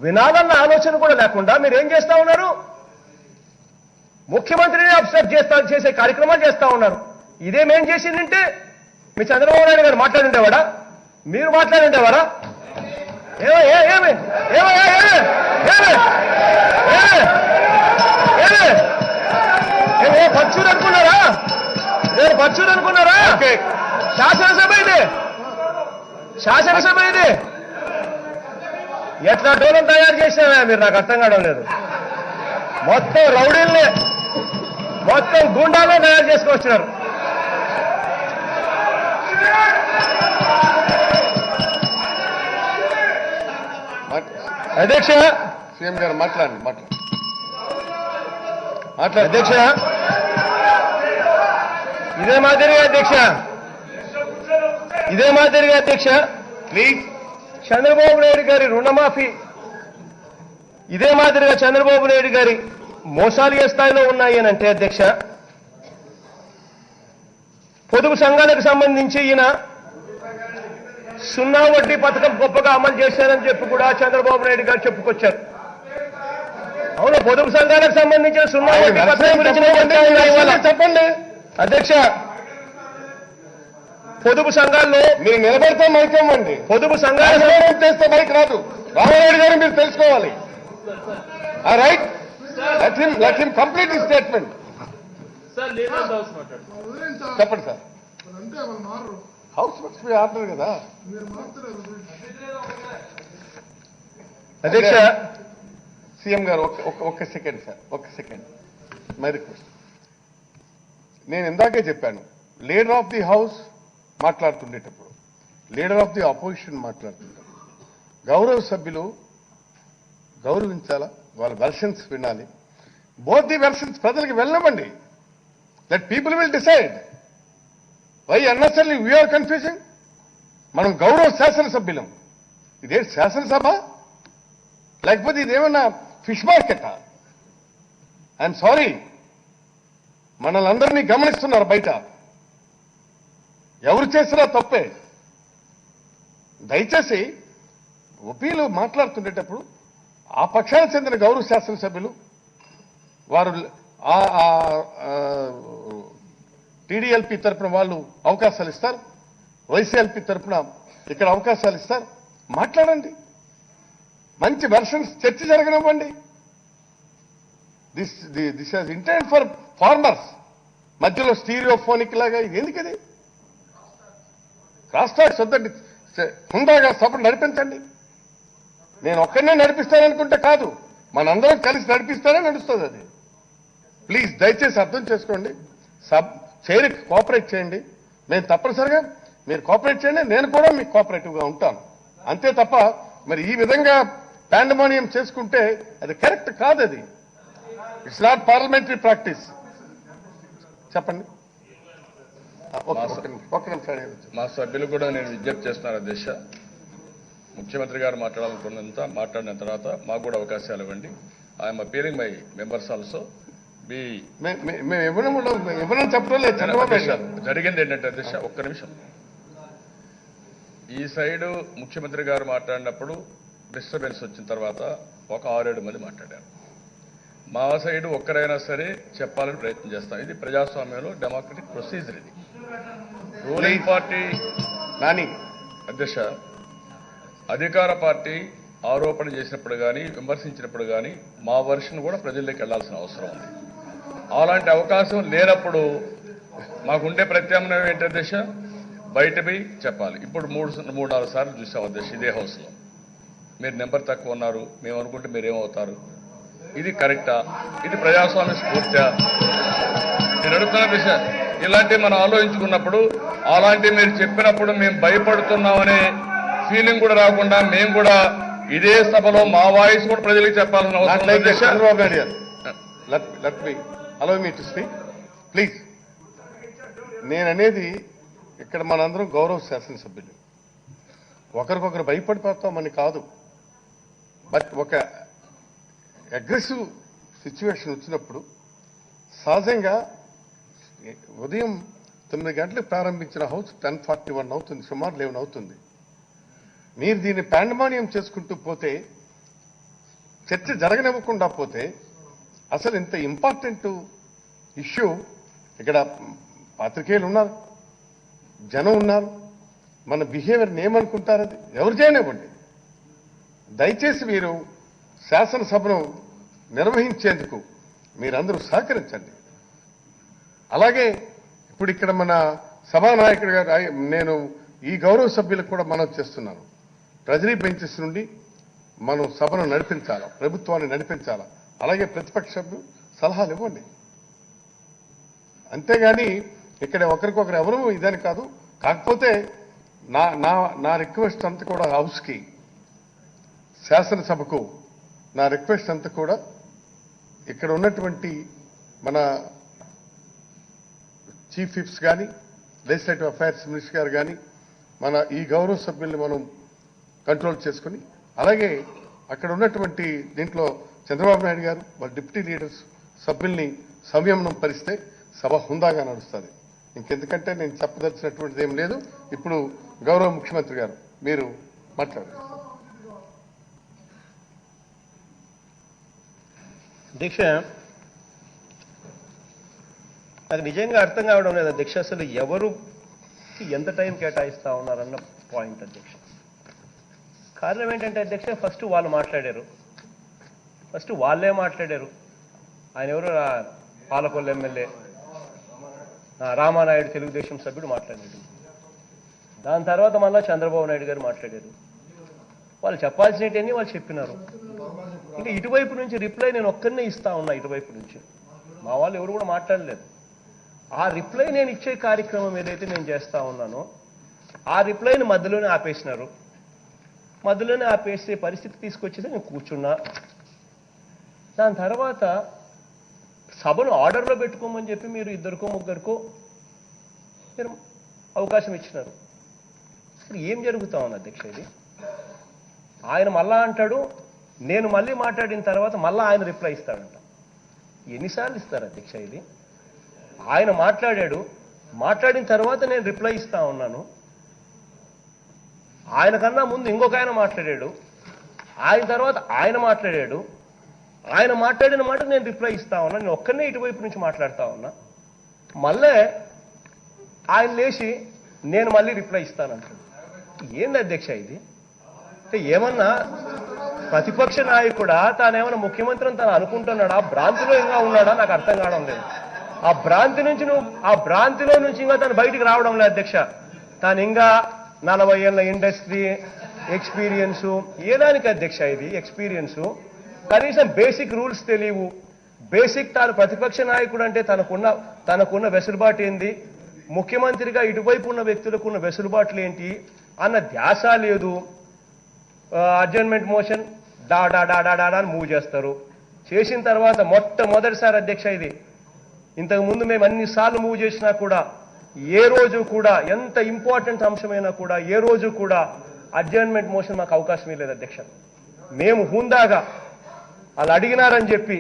[SPEAKER 1] వినాలన్న ఆలోచన కూడా లేకుండా మీరు ఏం చేస్తా ఉన్నారు? ముఖ్యమంత్రిని అబ్సర్వ్ చేసే కార్యక్రమాలు చేస్తా ఉన్నారు. ఇదేమేం చేసిందంటే, మీ చంద్రబాబు నాయుడు గారు మాట్లాడుండేవాడా? మీరు మాట్లాడుండేవారా? పచ్చూరు అనుకున్నారా? నేను పచ్చూరు అనుకున్నారా? శాసనసభ ఇది, శాసనసభ ఇది. ఎట్లా డోలం తయారు చేసినా మీరు, నాకు అర్థం కావడం లేదు. మొత్తం రౌడీల్ని, మొత్తం గూండాలే తయారు చేసుకొచ్చినారు. అధ్యక్ష,
[SPEAKER 5] సీఎం గారు మాట్లాడండి.
[SPEAKER 1] అధ్యక్ష, ఇదే మాదిరిగా అధ్యక్ష
[SPEAKER 5] ప్లీజ్.
[SPEAKER 1] చంద్రబాబు నాయుడు గారి రుణమాఫీ, ఇదే మాదిరిగా చంద్రబాబు నాయుడు గారి మోసాలు ఏ స్థాయిలో ఉన్నాయి అని అంటే అధ్యక్ష, పొదుపు సంఘాలకు సంబంధించి ఈయన 0 వడ్డీ పథకం గొప్పగా అమలు చేశారని చెప్పి కూడా చంద్రబాబు నాయుడు గారు చెప్పుకొచ్చారు. అవును, పొదుపు సంఘాలకు సంబంధించిన 0 వడ్డీ పథకం గురించి
[SPEAKER 5] చెప్పండి
[SPEAKER 1] అధ్యక్ష. పొదుపు సంఘాల్లో
[SPEAKER 5] మీరు నిలబడితే మైకేమండి,
[SPEAKER 1] పొదుపు సంఘాలు
[SPEAKER 5] చేస్తే మైక్ రాదు. రామారెడ్డి గారు మీరు తెలుసుకోవాలి. Right, let him complete the statement. చెప్పండి sir. House must be order కదా
[SPEAKER 1] అధ్యక్ష.
[SPEAKER 5] సీఎం గారు ఒక్క సెకండ్ సార్, ఒక్క సెకండ్. My request. నేను ఇందాకే చెప్పాను, లీడర్ ఆఫ్ ది హౌస్ మాట్లాడుతుండేటప్పుడు, లీడర్ ఆఫ్ ది అపోజిషన్ మాట్లాడుతుంటారు. గౌరవ సభ్యులు గౌరవించాలా, వాళ్ళ వెర్షన్స్ వినాలి. బోత్ ది వెర్షన్స్ ప్రజలకు వెళ్ళమండి. That people will decide. Why unnecessary we are confusing. మనం గౌరవ శాసనసభ్యులం. ఇదే శాసనసభ లేకపోతే ఇదేమన్నా ఫిష్ మార్కెటా? ఐఎమ్ సారీ, మనల్ని అందరినీ గమనిస్తున్నారు బయట. ఎవరు చేసినా తప్పే. దయచేసి ఒపీలు మాట్లాడుతుండేటప్పుడు ఆ పక్షానికి చెందిన గౌరవ శాసనసభ్యులు వారు టీడీఎల్పీ తరఫున వాళ్ళు అవకాశాలు ఇస్తారు, వైసీఎల్పీ తరఫున ఇక్కడ అవకాశాలు ఇస్తారు. మాట్లాడండి, మంచి వెర్షన్స్ చర్చ జరగనివ్వండి. This has intent for farmers. మధ్యలో స్టీరియోఫోనిక్ లాగా ఇది ఎందుకది? రాష్ట్రానికి సొంతండి హుందాగా సభను నడిపించండి. నేను ఒక్కడనే నడిపిస్తాననుకుంటే కాదు, మనందరం కలిసి నడిపిస్తానే నడుస్తుంది అది. ప్లీజ్ దయచేసి అర్థం చేసుకోండి. చైర్కి కోఆపరేట్ చేయండి. మేము తప్పనిసరిగా మీరు కోఆపరేట్ చేయండి, నేను కూడా మీకు కోఆపరేటివ్గా ఉంటాను. అంతే తప్ప మరి ఈ విధంగా పాండమోనియం చేసుకుంటే అది కరెక్ట్ కాదు. అది ఇట్స్ నాట్ పార్లమెంటరీ ప్రాక్టీస్. చెప్పండి. ఒక్క నిమిషం.
[SPEAKER 6] మా సభ్యులు కూడా నేను విజ్ఞప్తి చేస్తున్నాను అధ్యక్ష. ముఖ్యమంత్రి గారు మాట్లాడిన తర్వాత మాకు కూడా అవకాశాలు ఇవ్వండి. I'm appealing my members also.
[SPEAKER 5] మేము ఎవరైనా చెప్పడం లేదు.
[SPEAKER 6] జరిగింది ఏంటంటే అధ్యక్ష, ఒక్క నిమిషం. ఈ సైడు ముఖ్యమంత్రి గారు మాట్లాడినప్పుడు డిస్టర్బెన్స్ వచ్చిన తర్వాత ఒక 6-7 మంది మాట్లాడారు. మా సైడు ఒక్కరైనా సరే చెప్పాలని ప్రయత్నం చేస్తాం. ఇది ప్రజాస్వామ్యంలో డెమోక్రటిక్ ప్రొసీజర్. ఇది రూలింగ్ పార్టీ
[SPEAKER 5] నాని
[SPEAKER 6] అధ్యక్ష, అధికార పార్టీ ఆరోపణ చేసినప్పుడు కానీ విమర్శించినప్పుడు కానీ మా వర్షన్ కూడా ప్రజల్లోకి వెళ్లాల్సిన అవసరం ఉంది. అలాంటి అవకాశం లేనప్పుడు మాకుండే ప్రత్యామ్నాయం ఏంటి అధ్యక్ష? బయట పోయి చెప్పాలి. ఇప్పుడు మూడు నాలుగు సార్లు చూసాం అధ్యక్ష ఇదే హౌస్లో. మీరు నెంబర్ తక్కువ ఉన్నారు, మేము అనుకుంటే మీరేమవుతారు? ఇది కరెక్టా? ఇది ప్రజాస్వామ్య స్ఫూర్తి? నేను అడుగుతున్న దిశ ఇలాంటివి మనం ఆలోచించుకున్నప్పుడు, అలాంటివి మీరు చెప్పినప్పుడు మేము భయపడుతున్నామనే ఫీలింగ్ కూడా రాకుండా మేము కూడా ఇదే సభలో మా వాయిస్ కూడా ప్రజలకు చెప్పాల్సిన అవసరం ఉంది.
[SPEAKER 7] చంద్రబాబు నాయుడు గారు, let me allow me to speak, please. నేననేది ఇక్కడ మనందరం గౌరవ శాసనసభ్యులు, ఒకరికొకరు భయపడిపోతామని కాదు. బట్ ఒక అగ్రెసివ్ సిచ్యువేషన్ వచ్చినప్పుడు సహజంగా ఉదయం 9 గంటలకు ప్రారంభించిన హౌస్ 10:41 అవుతుంది, సుమారు 11 అవుతుంది. మీరు దీన్ని పాండమానియం చేసుకుంటూ పోతే, చర్చ జరగనివ్వకుండా పోతే, అసలు ఇంత ఇంపార్టెంట్ ఇష్యూ ఇక్కడ పాత్రికేయులు ఉన్నారు, జనం ఉన్నారు, మన బిహేవియర్ని ఏమనుకుంటారు? అది ఎవరు చేయనివ్వండి. దయచేసి మీరు శాసనసభను నిర్వహించేందుకు మీరందరూ సహకరించండి. అలాగే ఇప్పుడు ఇక్కడ మన సభానాయకుడు గారు, నేను ఈ గౌరవ సభ్యులకు కూడా మనం చేస్తున్నాను, ట్రెజరీ బెంచెస్ నుండి మనం సభను నడిపించాలా, ప్రభుత్వాన్ని నడిపించాలా. అలాగే ప్రతిపక్ష సభ్యులు సలహాలు ఇవ్వండి. అంతేగాని ఇక్కడ ఒకరికొకరు ఎవరు ఇదని కాదు. కాకపోతే నా రిక్వెస్ట్ అంతా కూడా హౌస్కి, శాసనసభకు నా రిక్వెస్ట్ అంతా కూడా ఇక్కడ ఉన్నటువంటి మన చీఫ్ విప్స్ కానీ, లెజిస్లేటివ్ అఫైర్స్ మినిస్టర్ గారు కానీ, మన ఈ గౌరవ సభ్యుల్ని మనం కంట్రోల్ చేసుకుని, అలాగే అక్కడ ఉన్నటువంటి దీంట్లో చంద్రబాబు నాయుడు గారు వాళ్ళ డిప్యూటీ లీడర్స్ సభ్యుల్ని సంయమనం పరిస్తే సభ హుందాగా నడుస్తుంది. ఇంకెందుకంటే నేను చెప్పదలిచినటువంటిది ఏం లేదు. ఇప్పుడు గౌరవ ముఖ్యమంత్రి గారు మీరు మాట్లాడారు.
[SPEAKER 3] అధ్యక్ష, నాకు నిజంగా అర్థం కావడం లేదు అధ్యక్ష, అసలు ఎవరుకి ఎంత టైం కేటాయిస్తా ఉన్నారన్న పాయింట్ అధ్యక్ష. కారణం ఏంటంటే అధ్యక్ష, ఫస్ట్ వాళ్ళు మాట్లాడారు, ఫస్ట్ వాళ్ళే మాట్లాడారు. ఆయన ఎవరు, పాలకొల్లు ఎమ్మెల్యే రామానాయుడు తెలుగుదేశం సభ్యుడు మాట్లాడారు. దాని తర్వాత మళ్ళా చంద్రబాబు నాయుడు గారు మాట్లాడారు. వాళ్ళు చెప్పాల్సినవి వాళ్ళు చెప్పినారు. ఇంకా ఇటువైపు నుంచి రిప్లై నేను ఒక్కరినే ఇస్తా ఉన్నా. ఇటువైపు నుంచి మా వాళ్ళు ఎవరు కూడా మాట్లాడలేదు. ఆ రిప్లై నేను ఇచ్చే కార్యక్రమం ఏదైతే నేను చేస్తా ఉన్నానో ఆ రిప్లైని మధ్యలోనే ఆపేసినారు. మధ్యలోనే ఆపేసే పరిస్థితి తీసుకొచ్చేసి నేను కూర్చున్నా. దాని తర్వాత సభను ఆర్డర్లో పెట్టుకోమని చెప్పి మీరు ఇద్దరికో ముగ్గురికో మీరు అవకాశం ఇచ్చినారు. ఇప్పుడు ఏం జరుగుతా ఉంది అధ్యక్ష? ఇది ఆయన మళ్ళా అంటాడు, నేను మళ్ళీ మాట్లాడిన తర్వాత మళ్ళా ఆయన రిప్లై ఇస్తాడంట. ఎన్నిసార్లు ఇస్తారు అధ్యక్ష ఇది? ఆయన మాట్లాడాడు, మాట్లాడిన తర్వాత నేను రిప్లై ఇస్తా ఉన్నాను. ఆయన కన్నా ముందు ఇంకొక ఆయన మాట్లాడాడు, ఆయన తర్వాత ఆయన మాట్లాడాడు, ఆయన మాట్లాడిన మాట నేను రిప్లై ఇస్తా ఉన్నా. నేను ఒక్కనే ఇటువైపు నుంచి మాట్లాడుతా ఉన్నా. మళ్ళీ ఆయన లేచి నేను మళ్ళీ రిప్లై ఇస్తానంటాడు. ఏంది అధ్యక్ష ఇది? అంటే ఏమన్నా ప్రతిపక్ష నాయకుడా, తానేమన్నా ముఖ్యమంత్రి అని తాను అనుకుంటున్నాడా? భ్రాంతిలో ఇంకా ఉన్నాడా? నాకు అర్థం కావడం లేదు. ఆ భ్రాంతిలో నుంచి ఇంకా తను బయటికి రావడం లేదు అధ్యక్ష. తాను ఇంకా 40 ఏళ్ళ ఇండస్ట్రీ ఎక్స్పీరియన్సు, ఏదానికి అధ్యక్ష ఇది ఎక్స్పీరియన్సు? కనీసం బేసిక్ రూల్స్ తెలియవు. బేసిక్ తాను ప్రతిపక్ష నాయకుడు అంటే తనకున్న వెసులుబాటు ఏంది, ముఖ్యమంత్రిగా ఇటువైపు ఉన్న వ్యక్తులకు ఉన్న వెసులుబాట్లు ఏంటి అన్న ధ్యాస లేదు. అడ్జర్న్మెంట్ మోషన్ అని మూవ్ చేస్తారు. చేసిన తర్వాత మొట్టమొదటిసారి అధ్యక్ష ఇది. ఇంతకుముందు మేము అన్నిసార్లు మూవ్ చేసినా కూడా ఏ రోజు కూడా, ఎంత ఇంపార్టెంట్ అంశమైనా కూడా ఏ రోజు కూడా అడ్జర్న్మెంట్ మోషన్ మాకు అవకాశం లేదు అధ్యక్ష. మేము హుందాగా వాళ్ళు అడిగినారని చెప్పి,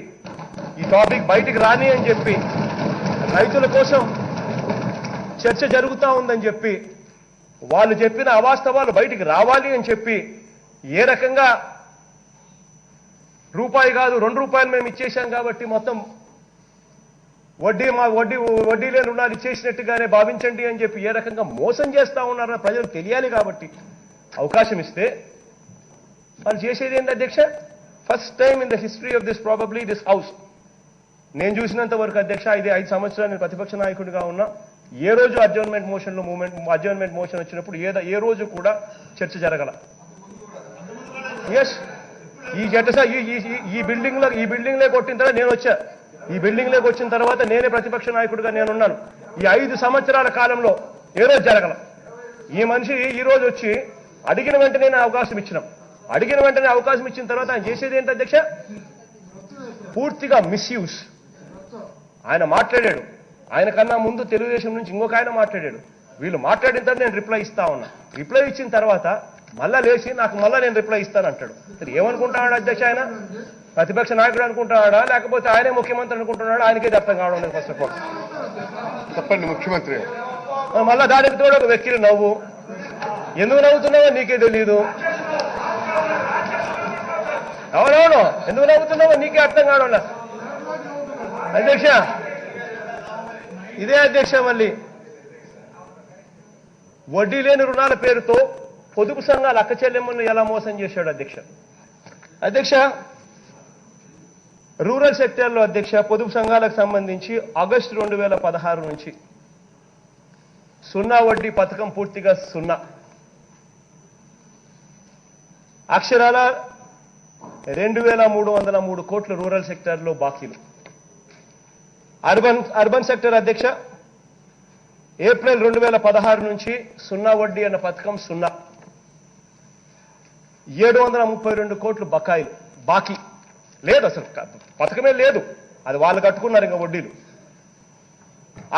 [SPEAKER 3] ఈ టాపిక్ బయటికి రాని అని చెప్పి, రైతుల కోసం చర్చ జరుగుతూ ఉందని చెప్పి, వాళ్ళు చెప్పిన అవాస్తవాలు బయటికి రావాలి అని చెప్పి, ఏ రకంగా రూపాయి కాదు 2 రూపాయలు మేము ఇచ్చేశాం కాబట్టి మొత్తం వడ్డీ లేని రుణాలు ఇచ్చేసినట్టుగానే భావించండి అని చెప్పి ఏ రకంగా మోసం చేస్తా ఉన్నారో ప్రజలు తెలియాలి కాబట్టి అవకాశం ఇస్తే, వాళ్ళు చేసేది ఏంటి అధ్యక్ష? First time in the history of this probably this house నేను చూసినంత వరకు అధ్యక్ష, ఇది 5 సంవత్సరాలు నేను ప్రతిపక్ష నాయకుడిగా ఉన్నా, ఏ రోజు అడ్జర్న్మెంట్ మోషన్ వచ్చినప్పుడు ఏ రోజు కూడా చర్చ జరగల. ఎస్, ఈ బిల్డింగ్ లో కొట్టిన తర్వాత నేను వచ్చా. ఈ బిల్డింగ్ లోకి వచ్చిన తర్వాత నేనే ప్రతిపక్ష నాయకుడిగా నేనున్నాను. ఈ 5 సంవత్సరాల కాలంలో ఏ రోజు జరగల. ఈ మనిషి ఈ రోజు వచ్చి అడిగిన వెంటనే అవకాశం ఇచ్చినాం. అడిగిన వెంటనే అవకాశం ఇచ్చిన తర్వాత ఆయన చేసేది ఏంటి అధ్యక్ష? పూర్తిగా మిస్యూజ్. ఆయన మాట్లాడాడు, ఆయన కన్నా ముందు తెలుగుదేశం నుంచి ఇంకొక ఆయన మాట్లాడాడు. వీళ్ళు మాట్లాడిన తర్వాత నేను రిప్లై ఇస్తా ఉన్నా. రిప్లై ఇచ్చిన తర్వాత మళ్ళా లేచి మళ్ళా నేను రిప్లై ఇస్తాను అంటాడు. ఏమనుకుంటున్నాడు అధ్యక్ష? ఆయన ప్రతిపక్ష నాయకుడు అనుకుంటున్నాడా లేకపోతే ఆయనే ముఖ్యమంత్రి అనుకుంటున్నాడా? ఆయనకే అర్థం కావడం లేదు. ఫస్ట్ ఆఫ్ ఆల్
[SPEAKER 7] చెప్పండి ముఖ్యమంత్రి.
[SPEAKER 3] మళ్ళా దానికి తోడు ఒక వ్యక్తి నవ్వు. ఎందుకు నవ్వుతున్నావో నీకే తెలియదు. అవునవును, ఎందుకు నవ్వుతున్నావో నీకే అర్థం కావడం లేదు అధ్యక్ష. ఇదే అధ్యక్ష మళ్ళీ వడ్డీ లేని రుణాల పేరుతో పొదుపు సంఘాల అక్క చెల్లెమ్మలను ఎలా మోసం చేశాడు అధ్యక్ష? అధ్యక్ష, రూరల్ సెక్టార్లో అధ్యక్ష పొదుపు సంఘాలకు సంబంధించి ఆగస్టు 2016 నుంచి 0 వడ్డీ పథకం పూర్తిగా 0. అక్షరాల 2303 కోట్ల రూరల్ సెక్టార్లో బాకీలు. అర్బన్ సెక్టర్ అధ్యక్ష ఏప్రిల్ 2016 నుంచి 0 వడ్డీ అన్న పథకం 0. 732 కోట్లు బకాయిలు. బాకీ లేదు, అసలు పథకమే లేదు, అది వాళ్ళు కట్టుకున్నారు ఇంకా వడ్డీలు.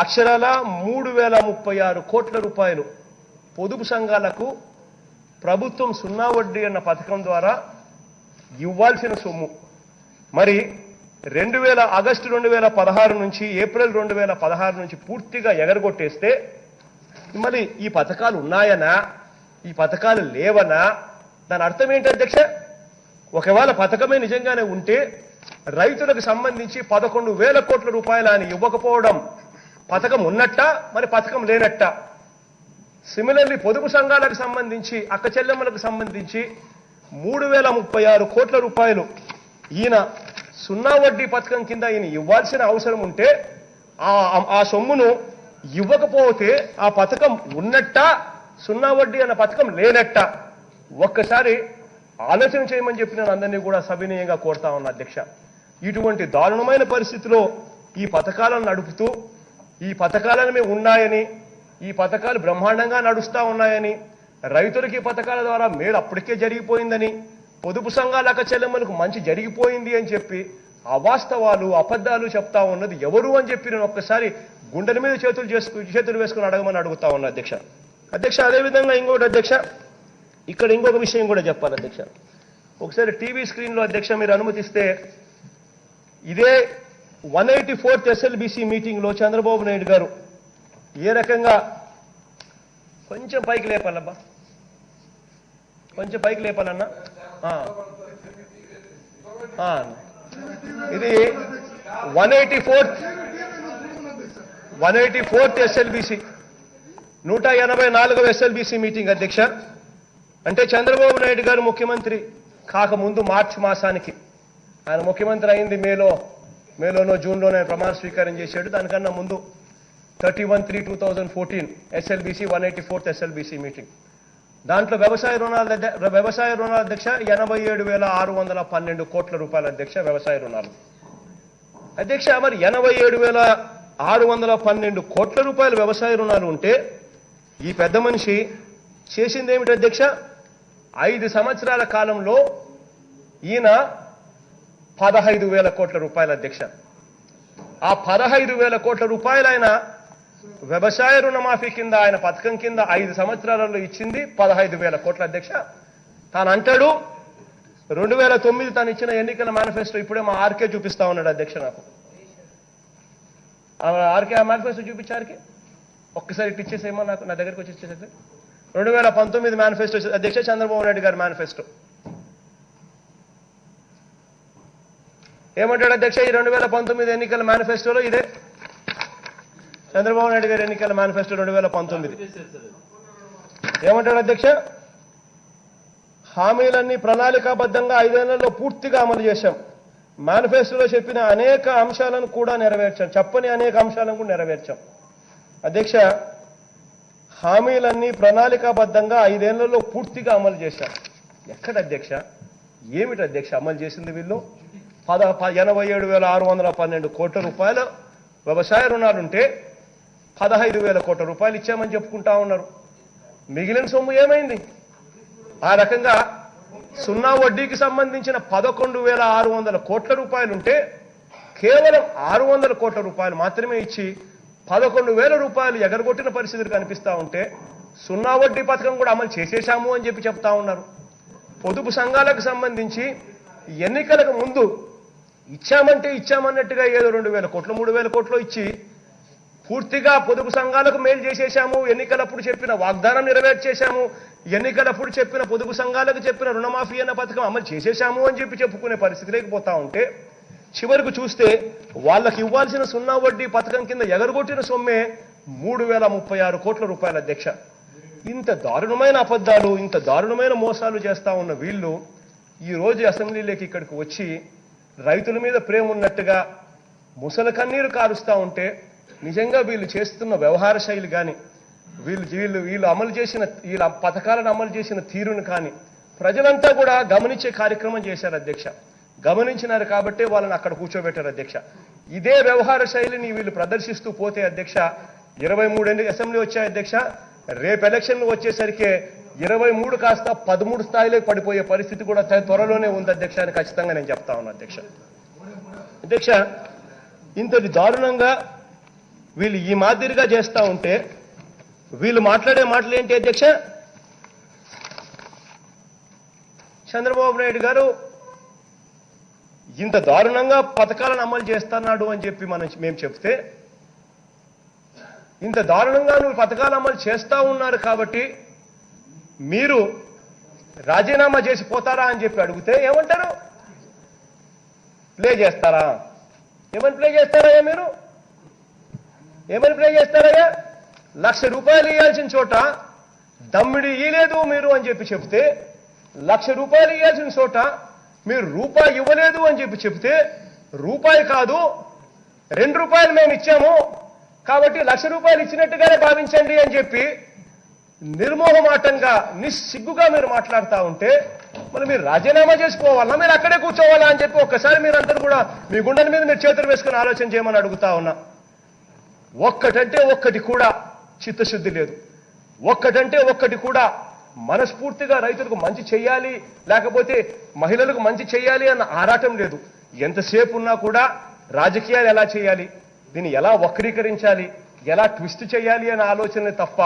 [SPEAKER 3] అక్షరాల 3036 కోట్ల రూపాయలు పొదుపు సంఘాలకు ప్రభుత్వం 0 వడ్డీ అన్న పథకం ద్వారా ఇవ్వాల్సిన సొమ్ము మరి ఆగస్టు 2016 నుంచి ఏప్రిల్ 2016 నుంచి పూర్తిగా ఎగరగొట్టేస్తే మరి ఈ పథకాలు ఉన్నాయనా, ఈ పథకాలు లేవనా? దాని అర్థం ఏంటి అధ్యక్ష? ఒకవేళ పథకమే నిజంగానే ఉంటే రైతులకు సంబంధించి 11,000 కోట్ల రూపాయలు అని ఇవ్వకపోవడం పథకం ఉన్నట్ట, మరి పథకం లేనట్ట? సిమిలర్లీ పొదుపు సంఘాలకు సంబంధించి అక్క చెల్లెమ్మలకు సంబంధించి 3036 కోట్ల రూపాయలు ఈయన 0 వడ్డీ పథకం కింద ఈయన ఇవ్వాల్సిన అవసరం ఉంటే ఆ సొమ్మును ఇవ్వకపోతే ఆ పథకం ఉన్నట్ట, 0 వడ్డీ అన్న పథకం లేనట్ట? ఒక్కసారి ఆలోచన చేయమని చెప్పి నేను అందరినీ కూడా సవినయంగా కోరుతా ఉన్నా అధ్యక్ష. ఇటువంటి దారుణమైన పరిస్థితిలో ఈ పథకాలను నడుపుతూ ఈ పథకాలనే ఉన్నాయని, ఈ పథకాలు బ్రహ్మాండంగా నడుస్తా ఉన్నాయని, రైతులకి ఈ పథకాల ద్వారా మేలు అప్పటికే జరిగిపోయిందని, పొదుపు సంఘాల అక్క చెల్లెమ్మలకు మంచి జరిగిపోయింది అని చెప్పి అవాస్తవాలు అబద్ధాలు చెప్తా ఉన్నది ఎవరు అని చెప్పి నేను ఒక్కసారి గుండెల మీద చేతులు వేసుకుని అడగమని అడుగుతా ఉన్నా అధ్యక్ష. అధ్యక్ష, అదేవిధంగా ఇంకోటి అధ్యక్ష, ఇక్కడ ఇంకొక విషయం కూడా చెప్పాలి అధ్యక్ష. ఒకసారి టీవీ స్క్రీన్లో అధ్యక్ష మీరు అనుమతిస్తే, ఇదే 184th SLBC మీటింగ్లో చంద్రబాబు నాయుడు గారు ఏ రకంగా కొంచెం పైకి లేపాలబ్బా, కొంచెం పైకి లేపాలన్నా. ఇది 184th SLBC 184వ SLBC మీటింగ్ అధ్యక్ష. అంటే చంద్రబాబు నాయుడు గారు ముఖ్యమంత్రి కాకముందు మార్చి మాసానికి, ఆయన ముఖ్యమంత్రి అయింది మేలోనో జూన్లోనే ప్రమాణ స్వీకారం చేశాడు. దానికన్నా ముందు 31/3/2014 SLBC 184th SLBC మీటింగ్. దాంట్లో వ్యవసాయ రుణాల అధ్యక్ష 87,612 కోట్ల రూపాయల అధ్యక్ష వ్యవసాయ రుణాలు అధ్యక్ష. మరి 87,612 కోట్ల రూపాయల వ్యవసాయ రుణాలు ఉంటే ఈ పెద్ద మనిషి చేసింది ఏమిటి అధ్యక్ష? 5 సంవత్సరాల కాలంలో ఈయన 15,000 కోట్ల రూపాయల అధ్యక్ష. ఆ 15,000 కోట్ల రూపాయలు ఆయన వ్యవసాయ రుణమాఫీ కింద ఆయన పథకం కింద 5 సంవత్సరాలలో ఇచ్చింది 15,000 కోట్ల అధ్యక్ష. తాను అంటాడు 2009 తాను ఇచ్చిన ఎన్నికల మేనిఫెస్టో ఇప్పుడే మా ఆర్కే చూపిస్తా ఉన్నాడు అధ్యక్ష. నాకు ఆర్కే ఆ మేనిఫెస్టో చూపించారికి ఒక్కసారి ఇటు ఇచ్చేసేమో, నాకు నా దగ్గరికి వచ్చి ఇచ్చేసేది 2019 మేనిఫెస్టో అధ్యక్ష, చంద్రబాబు నాయుడు గారి మేనిఫెస్టో. ఏమంటాడు అధ్యక్ష? ఈ 2019 ఎన్నికల మేనిఫెస్టోలో ఇదే చంద్రబాబు నాయుడు గారి ఎన్నికల మేనిఫెస్టో 2019 ఏమంటాడు అధ్యక్ష? హామీలన్నీ ప్రణాళికాబద్ధంగా 5 ఏళ్లలో పూర్తిగా అమలు చేశాం. మేనిఫెస్టోలో చెప్పిన అనేక అంశాలను కూడా నెరవేర్చాం. చెప్పని అనేక అంశాలను కూడా నెరవేర్చాం. అధ్యక్ష, హామీలన్నీ ప్రణాళికాబద్ధంగా 5 ఏళ్లలో పూర్తిగా అమలు చేశాం. ఎక్కడ అధ్యక్ష? ఏమిటి అధ్యక్ష అమలు చేసింది వీళ్ళు? 87,612 కోట్ల రూపాయల వ్యవసాయ రుణాలుంటే 15,000 కోట్ల రూపాయలు ఇచ్చామని చెప్పుకుంటా ఉన్నారు. మిగిలిన సొమ్ము ఏమైంది? ఆ రకంగా సున్నా వడ్డీకి సంబంధించిన 11,600 కోట్ల రూపాయలుంటే కేవలం 600 కోట్ల రూపాయలు మాత్రమే ఇచ్చి 11,000 రూపాయలు ఎగరగొట్టిన పరిస్థితులు కనిపిస్తా ఉంటే సున్నా వడ్డీ పథకం కూడా అమలు చేసేశాము అని చెప్పి చెప్తా ఉన్నారు. పొదుపు సంఘాలకు సంబంధించి ఎన్నికలకు ముందు ఇచ్చామంటే ఇచ్చామన్నట్టుగా ఏదో 2,000 కోట్లు 3,000 కోట్లు ఇచ్చి పూర్తిగా పొదుపు సంఘాలకు మేలు చేసేశాము, ఎన్నికలప్పుడు చెప్పిన వాగ్దానం నెరవేర్చేశాము, ఎన్నికలప్పుడు చెప్పిన పొదుపు సంఘాలకు చెప్పిన రుణమాఫీ అన్న పథకం అమలు చేసేశాము అని చెప్పి చెప్పుకునే పరిస్థితి లేకపోతా ఉంటే చివరకు చూస్తే వాళ్ళకి ఇవ్వాల్సిన సున్నా వడ్డీ పథకం కింద ఎగరగొట్టిన సొమ్మే 3,036 కోట్ల రూపాయల అధ్యక్ష. ఇంత దారుణమైన అబద్ధాలు, ఇంత దారుణమైన మోసాలు చేస్తా ఉన్న వీళ్ళు ఈ రోజు అసెంబ్లీలోకి ఇక్కడికి వచ్చి రైతుల మీద ప్రేమ ఉన్నట్టుగా ముసల కన్నీరు కారుస్తా ఉంటే నిజంగా వీళ్ళు చేస్తున్న వ్యవహార శైలి కానీ వీళ్ళు అమలు చేసిన వీళ్ళ పథకాలను అమలు చేసిన తీరును కానీ ప్రజలంతా కూడా గమనించే కార్యక్రమం చేశారు అధ్యక్ష. గమనించినారు కాబట్టే వాళ్ళని అక్కడ కూర్చోబెట్టారు అధ్యక్ష. ఇదే వ్యవహార శైలిని వీళ్ళు ప్రదర్శిస్తూ పోతే అధ్యక్ష 23 అసెంబ్లీ వచ్చాయి అధ్యక్ష. రేపు ఎలక్షన్లు వచ్చేసరికి 23 కాస్త 13 స్థాయిలో పడిపోయే పరిస్థితి కూడా త్వరలోనే ఉంది అధ్యక్ష అని ఖచ్చితంగా నేను చెప్తా ఉన్నా అధ్యక్ష. అధ్యక్ష, ఇంతటి దారుణంగా వీళ్ళు ఈ మాదిరిగా చేస్తా ఉంటే వీళ్ళు మాట్లాడే మాటలు ఏంటి అధ్యక్ష? చంద్రబాబు నాయుడు గారు ఇంత దారుణంగా పథకాలను అమలు చేస్తున్నాడు అని చెప్పి మేము చెప్తే, ఇంత దారుణంగా నువ్వు పథకాలు అమలు చేస్తా ఉన్నారు కాబట్టి మీరు రాజీనామా చేసి పోతారా అని చెప్పి అడిగితే ఏమంటారు? ప్లే చేస్తారా? ఏమని ప్లే చేస్తారయ్యా మీరు? ఏమని ప్లే చేస్తారయ్యా? 1,00,000 రూపాయలు ఇవ్వాల్సిన చోట దమ్మిడి ఇవ్వలేదు మీరు అని చెప్పి చెప్తే, 1,00,000 రూపాయలు ఇవ్వాల్సిన చోట మీరు రూపాయి ఇవ్వలేదు అని చెప్పి చెప్తే, రూపాయి కాదు 2 రూపాయలు మేము ఇచ్చాము కాబట్టి 1,00,000 రూపాయలు ఇచ్చినట్టుగానే భావించండి అని చెప్పి నిర్మోహమాటంగా నిస్సిగ్గుగా మీరు మాట్లాడుతూ ఉంటే మరి మీరు రాజీనామా చేసుకోవాలా, మీరు అక్కడే కూర్చోవాలా అని చెప్పి ఒక్కసారి మీరందరూ కూడా మీ గుండెల మీద మీరు చేతులు వేసుకుని ఆలోచన చేయమని అడుగుతా ఉన్నా. ఒక్కటంటే ఒక్కటి కూడా చిత్తశుద్ధి లేదు. ఒక్కటంటే ఒక్కటి కూడా మనస్ఫూర్తిగా రైతులకు మంచి చెయ్యాలి, లేకపోతే మహిళలకు మంచి చెయ్యాలి అన్న ఆరాటం లేదు. ఎంతసేపు ఉన్నా కూడా రాజకీయాలు ఎలా చేయాలి, దీన్ని ఎలా వక్రీకరించాలి, ఎలా ట్విస్ట్ చేయాలి అన్న ఆలోచన తప్ప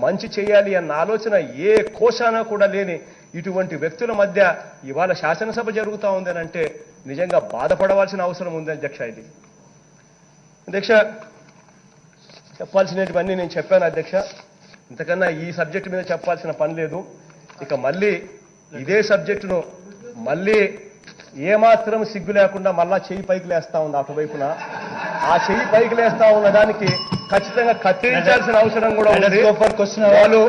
[SPEAKER 3] మంచి చేయాలి అన్న ఆలోచన ఏ కోశాన కూడా లేని ఇటువంటి వ్యక్తుల మధ్య ఇవాళ శాసనసభ జరుగుతూ ఉందని అంటే నిజంగా బాధపడవలసిన అవసరం ఉంది అధ్యక్ష. ఇది అధ్యక్ష, చెప్పాల్సినటువన్నీ నేను చెప్పాను అధ్యక్ష. ఇంతకన్నా ఈ సబ్జెక్టు మీద చెప్పాల్సిన పని లేదు. ఇక మళ్ళీ ఇదే సబ్జెక్టును మళ్ళీ ఏమాత్రం సిగ్గు లేకుండా మళ్ళా చెయ్యి పైకి లేస్తా ఉంది అటువైపున. ఆ చెయ్యి పైకి లేస్తా ఉన్న దానికి ఖచ్చితంగా కత్తిరించాల్సిన అవసరం కూడా ఉంది. వాళ్ళు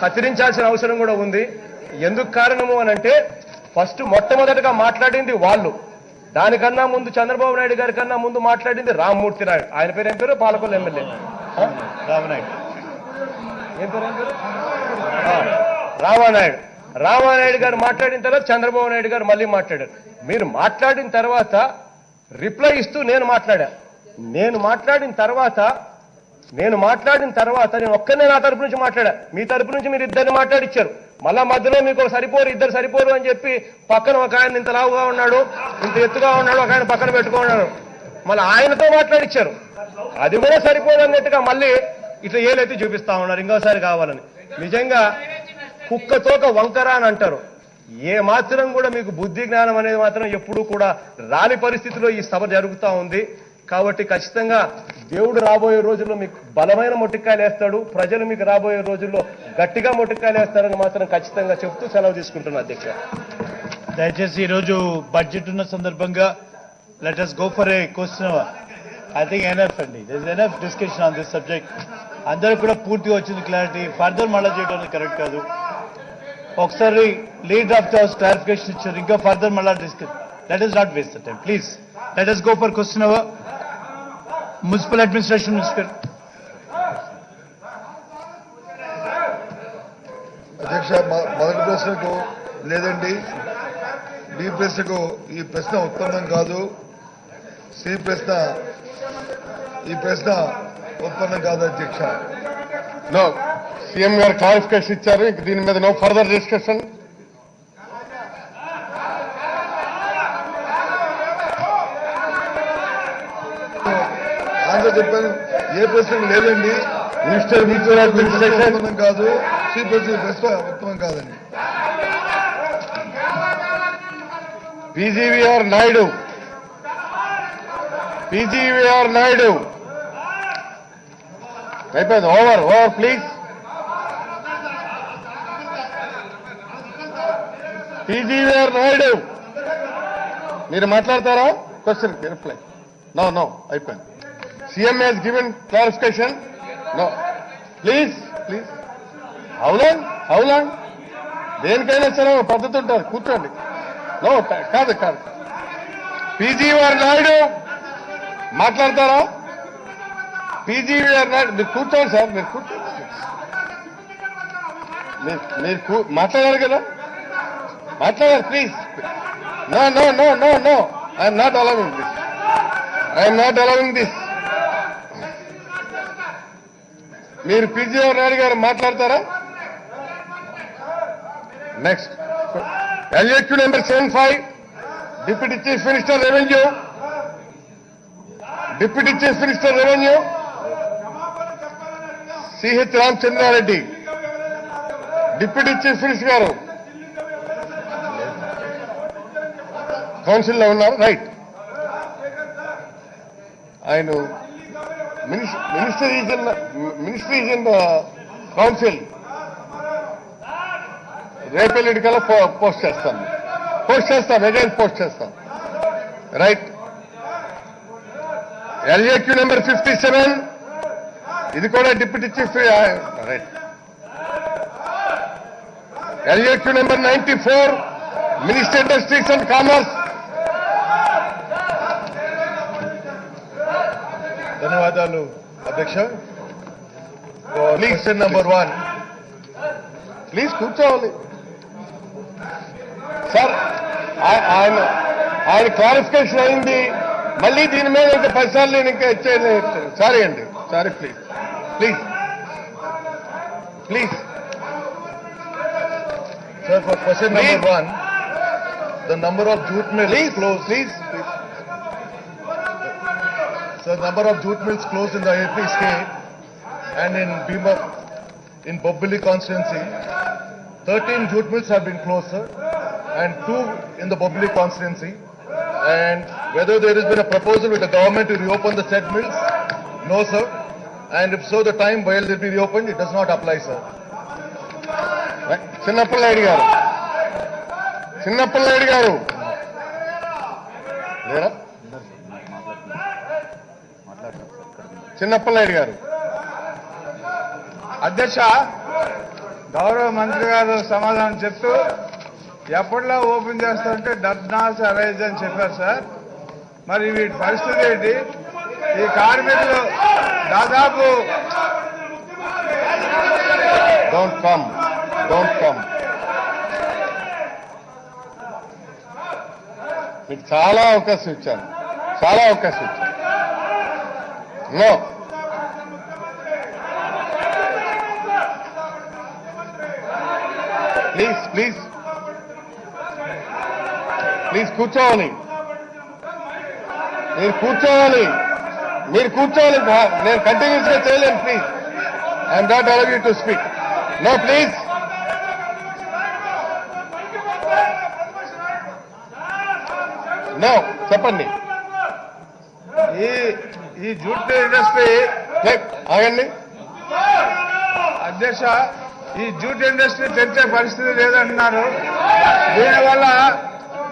[SPEAKER 3] కత్తిరించాల్సిన అవసరం కూడా ఉంది. ఎందుకు కారణము అనంటే ఫస్ట్ మొట్టమొదటిగా మాట్లాడింది వాళ్ళు. దానికన్నా ముందు చంద్రబాబు నాయుడు గారి కన్నా ముందు మాట్లాడింది రామ్మూర్తి నాయుడు. ఆయన పేరు ఏం పేరు? పాలకొల్లు ఎమ్మెల్యే రామనాయుడు. ఏం పేరు? రామానాయుడు. రామానాయుడు గారు మాట్లాడిన తర్వాత చంద్రబాబు నాయుడు గారు మళ్ళీ మాట్లాడారు. మీరు మాట్లాడిన తర్వాత రిప్లై ఇస్తూ నేను మాట్లాడిన తర్వాత నేను ఒక్కనే నా తరపు నుంచి మాట్లాడా. మీ తరపు నుంచి మీరు ఇద్దరిని మాట్లాడిచ్చారు. మళ్ళా మధ్యలో మీకు ఇద్దరు సరిపోరు అని చెప్పి పక్కన ఒక ఆయన ఇంత లావుగా ఉన్నాడు, ఇంత ఎత్తుగా ఉన్నాడు, ఒక ఆయన పక్కన పెట్టుకున్నాడు. మళ్ళీ ఆయనతో మాట్లాడిచ్చారు. అది కూడా సరిపోదు అన్నట్టుగా మళ్ళీ ఇట్లా ఏలైతే చూపిస్తా ఉన్నారు ఇంకోసారి కావాలని. నిజంగా కుక్కతోక వంకర అని అంటారు. ఏ మాత్రం కూడా మీకు బుద్ధి జ్ఞానం అనేది మాత్రం ఎప్పుడూ కూడా రాని పరిస్థితిలో ఈ సభ జరుగుతూ ఉంది. కాబట్టి ఖచ్చితంగా దేవుడు రాబోయే రోజుల్లో మీకు బలమైన మొట్టికాయలు వేస్తాడు. ప్రజలు మీకు రాబోయే రోజుల్లో గట్టిగా మొట్టికాయలు వేస్తారని మాత్రం ఖచ్చితంగా చెప్తూ సెలవు తీసుకుంటున్నా అధ్యక్ష.
[SPEAKER 8] దయచేసి ఈరోజు బడ్జెట్ ఉన్న సందర్భంగా let us go for a question. I think enough అండి. there is enough discussion on this subject. అందరూ కూడా పూర్తిగా వచ్చింది క్లారిటీ. ఫర్దర్ మళ్ళా చేయడం కరెక్ట్ కాదు. ఒకసారి lead of the house clarification ఇచ్చారు. ఇంకా ఫర్దర్ మళ్ళా discuss. Let us not waste the time. Please, let us go for question hour. Municipal Administration Minister.
[SPEAKER 4] అధ్యక్ష, మొదటి ప్రశ్నకు లేదండి, బి ప్రశ్నకు ఈ ప్రశ్న ఉత్తమం కాదు, సి ప్రశ్న ఈ ప్రశ్న ఉత్పన్నం కాదు అధ్యక్ష.
[SPEAKER 7] నో, సీఎం గారు క్లారిఫికేషన్ ఇచ్చారు. ఇంక దీని మీద నో ఫర్దర్ డిస్కషన్.
[SPEAKER 4] ఆన్సర్ చెప్పాను. ఏ ప్రశ్నకు లేదండి,
[SPEAKER 7] మినిస్టర్ మ్యూచువల్ అడ్మినిస్ట్రేషన్
[SPEAKER 4] ఉత్తమం కాదు, సి ప్రశ్న ఈ ప్రశ్న ఉత్తమం కాదండి.
[SPEAKER 7] పీజీవీఆర్ నాయుడు. పీజీవీఆర్ నాయుడు అయిపోయింది. Over over please. PGVR Naidu మీరు మాట్లాడతారా? Question reply. నో నో అయిపోయింది. CM has given clarification. No please please. హౌలాండ్ దేనికైనా సరే ఒక పద్ధతి ఉంటుంది. కూర్చోండి. నో కాదు కాదు. పీజీవీఆర్ నాయుడు మాట్లాడతారా? పీజీవీఆర్ నాయుడు మీరు కూర్చోండి సార్, మీరు కూర్చోండి. మీరు మాట్లాడారు కదా, మాట్లాడారు please. No no no no no, I'm not allowing this. I'm not allowing this. మీరు పీజీవీఆర్ నాయుడు గారు మాట్లాడతారా? Next LAQ number 75, deputy chief minister revenue. Deputy chief minister revenue CH Ramachandra Reddy. Deputy chief minister గారు కౌన్సిల్లో ఉన్నారు. రైట్. ఆయన మినిస్టర్ ఈజ్ ఇన్ కౌన్సిల్. రేపెల్లిడి కల్లా పోస్ట్ చేస్తాను. అగైన్ పోస్ట్ చేస్తాను. రైట్. ఎల్ఏక్యూ నెంబర్ 57, ఇది కూడా deputy chief. Right. LAQ number 94, minister industries and commerce.
[SPEAKER 3] ధన్యవాదాలు అధ్యక్ష.
[SPEAKER 7] Please
[SPEAKER 3] question number 1.
[SPEAKER 7] ప్లీజ్ కూర్చోవాలి సార్. ఆయన క్లారిఫికేషన్ అయింది. మళ్ళీ దీని మీద ఇంకా 10 సార్లు నేను ఇంకా ఇచ్చేది. సారీ అండి, sorry. Please please please.
[SPEAKER 3] Sir, for question number 1, the number of jute mills
[SPEAKER 7] please
[SPEAKER 3] closed.
[SPEAKER 7] Please.
[SPEAKER 3] Sir, number of jute mills closed in the AP state and in Bhima, in Bobbili constituency, 13 jute mills have been closed, sir, and 2 in the Bobbili constituency. And whether there has been a proposal with the government to reopen the said mills? No, sir. And if so, the time while they'll be reopened, it does not apply, sir.
[SPEAKER 7] Chinnappala Naidu గారు లేరా? చిన్నప్పలనాయుడు గారు.
[SPEAKER 2] అధ్యక్ష, గౌరవ మంత్రి గారు సమాధానం చెప్తూ ఎప్పటిలా ఓపెన్ చేస్తారంటే డస్ నాట్ అరైజ్ అని చెప్పారు సార్. మరి వీటి పరిస్థితి ఏంటి? ఈ కార్మికులు దాదాపు
[SPEAKER 7] డోంట్ కమ్. మీకు చాలా అవకాశం ఇచ్చాను. నో. ప్లీజ్ కూర్చోవాలి. మీరు కూర్చోవాలి. నేను కంటిన్యూస్ గా చేయలేను. Please, I'm not allow you to speak. No please. No, చెప్పండి.
[SPEAKER 2] ఈ జూట్ ఇండస్ట్రీ
[SPEAKER 7] ఆగండి
[SPEAKER 2] అధ్యక్ష, ఈ జూట్ ఇండస్ట్రీ తెచ్చే పరిస్థితి లేదంటున్నారు. దీనివల్ల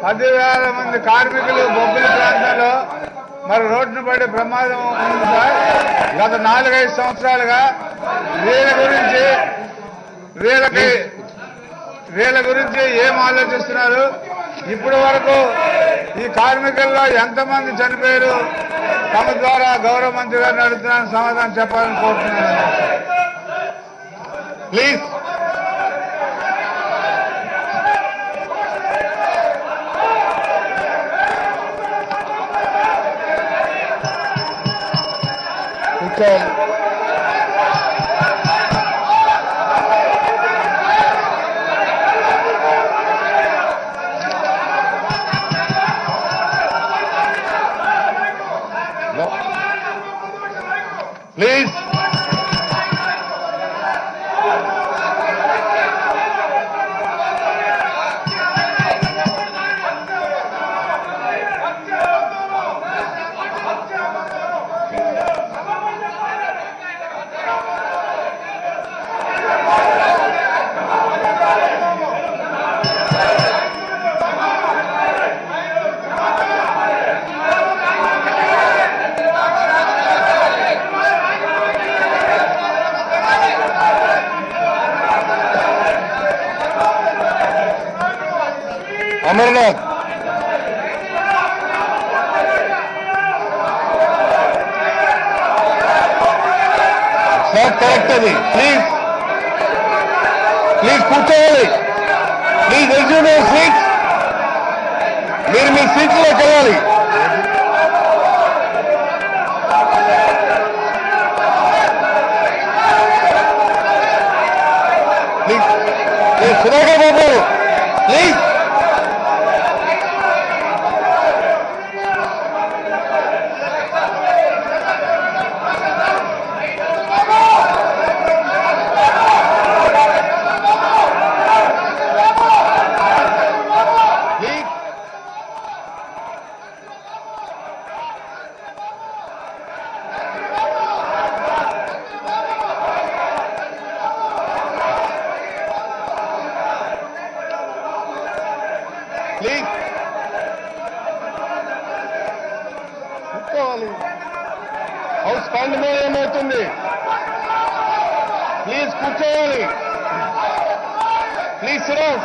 [SPEAKER 2] 10,000 మంది కార్మికులు బొబ్బిలి ప్రాంతంలో మరి రోడ్డును పడే ప్రమాదం ఉంది సార్. గత 4-5 సంవత్సరాలుగా వీళ్ళ గురించి వీళ్ళ గురించి ఏం ఆలోచిస్తున్నారు? ఇప్పటి వరకు ఈ కార్మికుల్లో ఎంతమంది చనిపోయారు? తమ ద్వారా గౌరవ మంత్రి గారిని అడుగుతున్నాను, సమాధానం చెప్పాలని కోరుతున్నాను. ప్లీజ్.
[SPEAKER 3] కూర్చోవాలి.
[SPEAKER 2] ప్లీజ్.
[SPEAKER 3] అమర్నాథ్ సార్ కరెక్ట్ అది. ప్లీజ్ ప్లీజ్ కూర్చోవాలి. Please resume your seats. మీరు మీ సీట్లోకి వెళ్ళాలి. Please Sudhakar Babu please. Please కూర్చోవాలి. హౌస్ స్టాండ్ ఏమవుతుంది? ప్లీజ్ కూర్చోవాలి. Please SIT down.